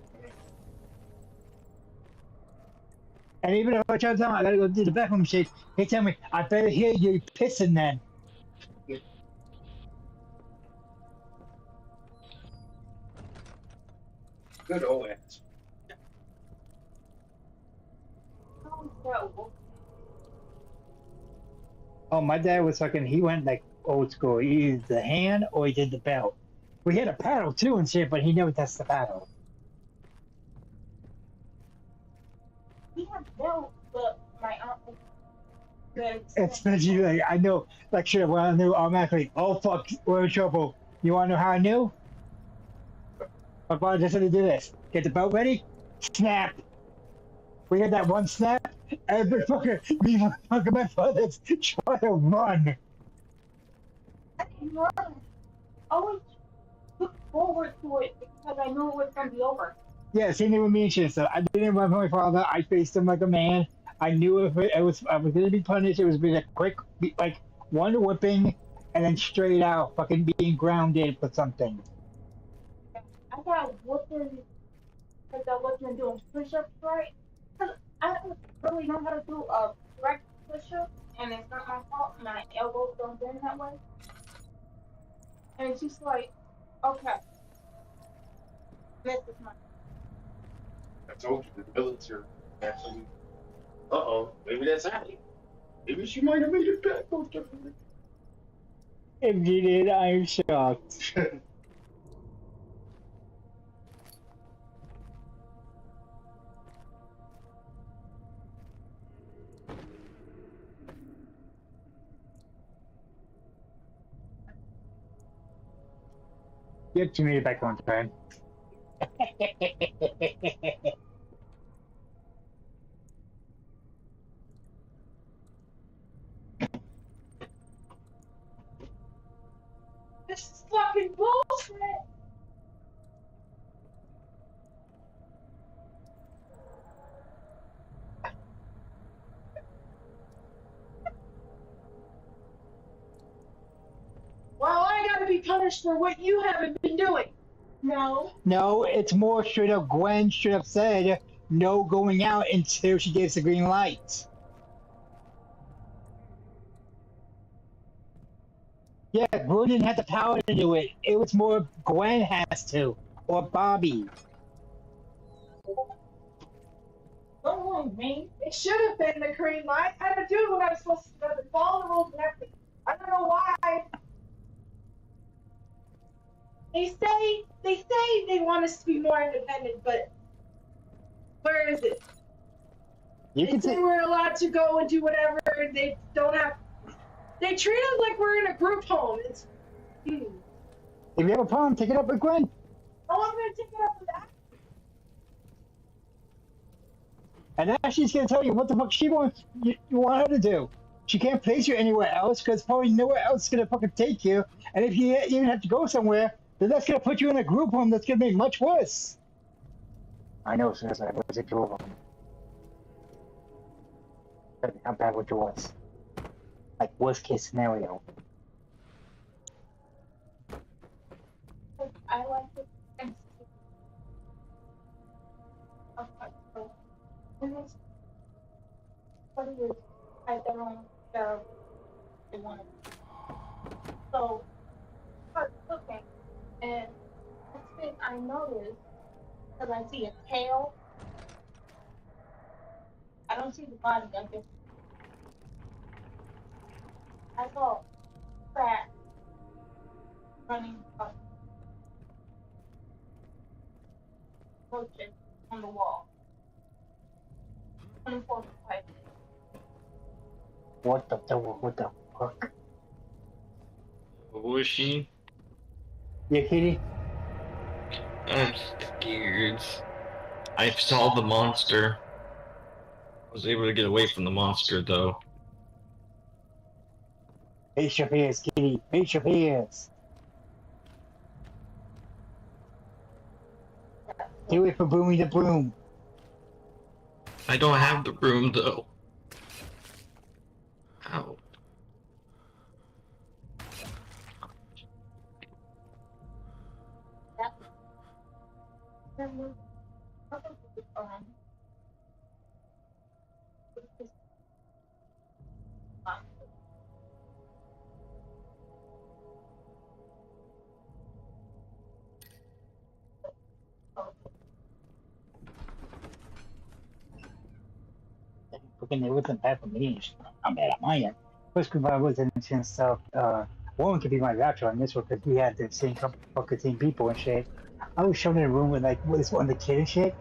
And even if I try to tell him I gotta go do the bathroom shit, he tell me, I better hear you pissing then. Good old ass. Oh, my dad was fucking, he went like old school. He used the hand or he did the belt. We had a paddle too and shit, but he never touched the paddle. We have belts, but my aunt Especially like, I know, like shit, when I knew automatically, oh fuck, we're in trouble. You wanna know how I knew? My father just had to do this. Get the belt ready, snap. We had that one snap, every fucker, me fucking my father's try to run. I didn't run. I always look forward to it because I knew it was gonna be over. Yeah, same thing with me and shit. So I didn't run from my father. I faced him like a man. I knew if I was gonna be punished, it was be a quick, like one whipping, and then straight out, fucking being grounded for something. I got whooping because I wasn't doing push-ups right. Cause I don't really know how to do a correct push-up, and it's not my fault. My elbows don't bend that way, and it's just like, okay, this is my. I told you the military actually. Maybe that's Allie. Maybe she might have made it back. If you did, I'm shocked. Get to me back on time. This is fucking bullshit. Well, I gotta be punished for what you haven't been doing. No. No, it's more straight up. Gwen straight up said no going out until she gives the green light. Yeah, Gwen didn't have the power to do it. It was more Gwen has to, or Bobby. Don't mind me. It should have been the green light. I had to do what I was supposed to do. Follow the rules and everything. I don't know why. They say they want us to be more independent, but where is it? You They can say say we're allowed to go and do whatever. They don't have. They treat us like we're in a group home. It's. If you have a problem, take it up with Gwen. Oh, I'm gonna take it up with that. And Ashley's gonna tell you what the fuck she wants you want her to do. She can't place you anywhere else because probably nowhere else is gonna fucking take you. And if you even have to go somewhere, then that's gonna put you in a group home that's gonna be much worse. I know, so I was a group home. How bad would yours? Like worst case scenario. I like it. And okay, so this is what it is. I don't they want to. So start cooking, and next thing I notice, because I see a tail. I don't see the body. I saw fat running up, approaching on the wall. 24/5. What the fuck? Who is she? Yeah, Kitty? I'm scared. I saw the monster. I was able to get away from the monster, though. Face your fears, Kitty. Face your fears. Stay away from Broomy the Broom. I don't have the room, though. Ow. Fucking it wasn't bad for me. I'm bad at my end. First group I was in and stuff, Warren could be my voucher on this one because we had the same fucking same people and shit. I was shown in a room with like this one, the kid and shit.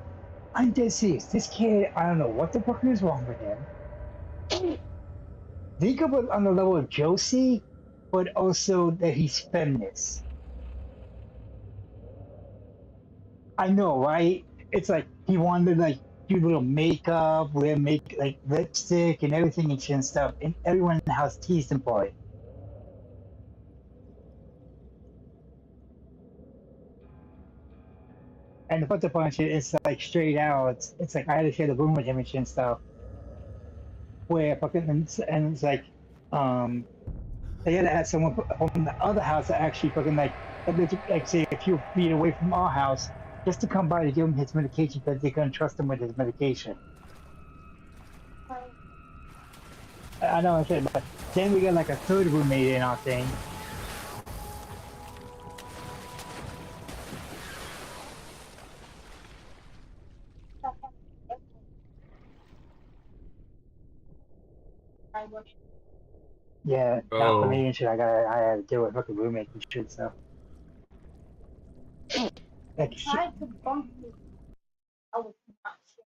I'm dead serious. This kid, I don't know what the fuck is wrong with him. Think of it on the level of Josie, but also that he's feminist. I know, right? It's like he wanted to like do little makeup, wear like lipstick and everything and shit and stuff, and everyone in the house teased him for it. And to put the punch it, it's like straight out. It's like I had to share the room with him and shit and stuff. Where fucking and it's like, they had to have someone from the other house that actually fucking like say a few feet away from our house just to come by to give him his medication because they couldn't trust him with his medication. I know I said, but then we got like a third roommate in our thing. Yeah, not for me and shit. I had to deal with fucking roommates and shit. So, like, Tried to bump me. I was not sure.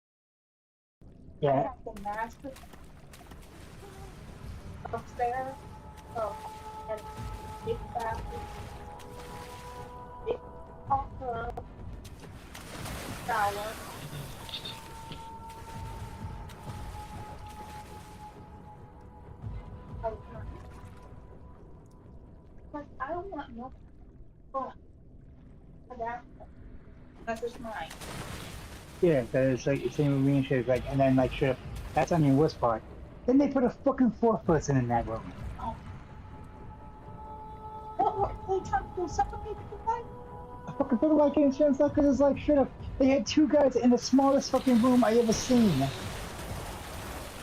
yeah. I had the master upstairs, so I had a big bathroom, big hot tub, shower. I was not. But I don't want no fun. That's just mine. Yeah, because like it's same with me and shit. Like, and then like shit. That's on the worst part. Then they put a fucking fourth person in that room. Oh. What they trying to do? Suffocate the guy? I fucking feel like it and shit and stuff because it's like shit up. They had two guys in the smallest fucking room I ever seen.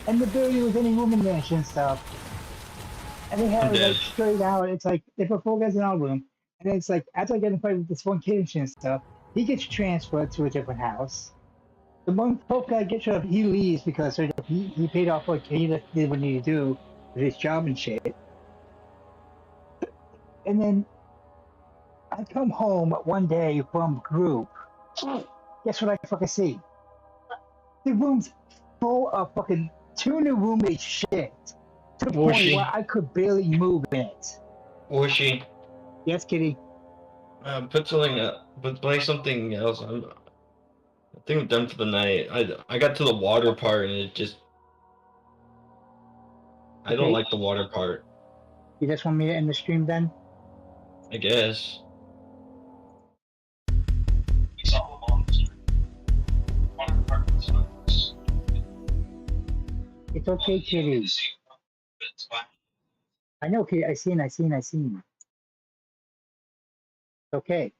And there barely was any room in there and shit and stuff. And they had it like straight out. It's like they put four guys in our room. And it's like after I get in fight with this one kid and shit and stuff, he gets transferred to a different house. The one pope guy gets up, he leaves because he paid off what he did what he needed to do with his job and shit. And then I come home one day from group. Guess what I fucking see? The room's full of fucking two new roommates shit. To the point where I could barely move in it. Was she? Yes, kitty. Put something but play something else. I think I'm done for the night. I got to the water part and it just I don't Okay. like the water part. You just want me to end the stream then? I guess. It's okay, Kitty. I know, Kitty. I seen. It's okay.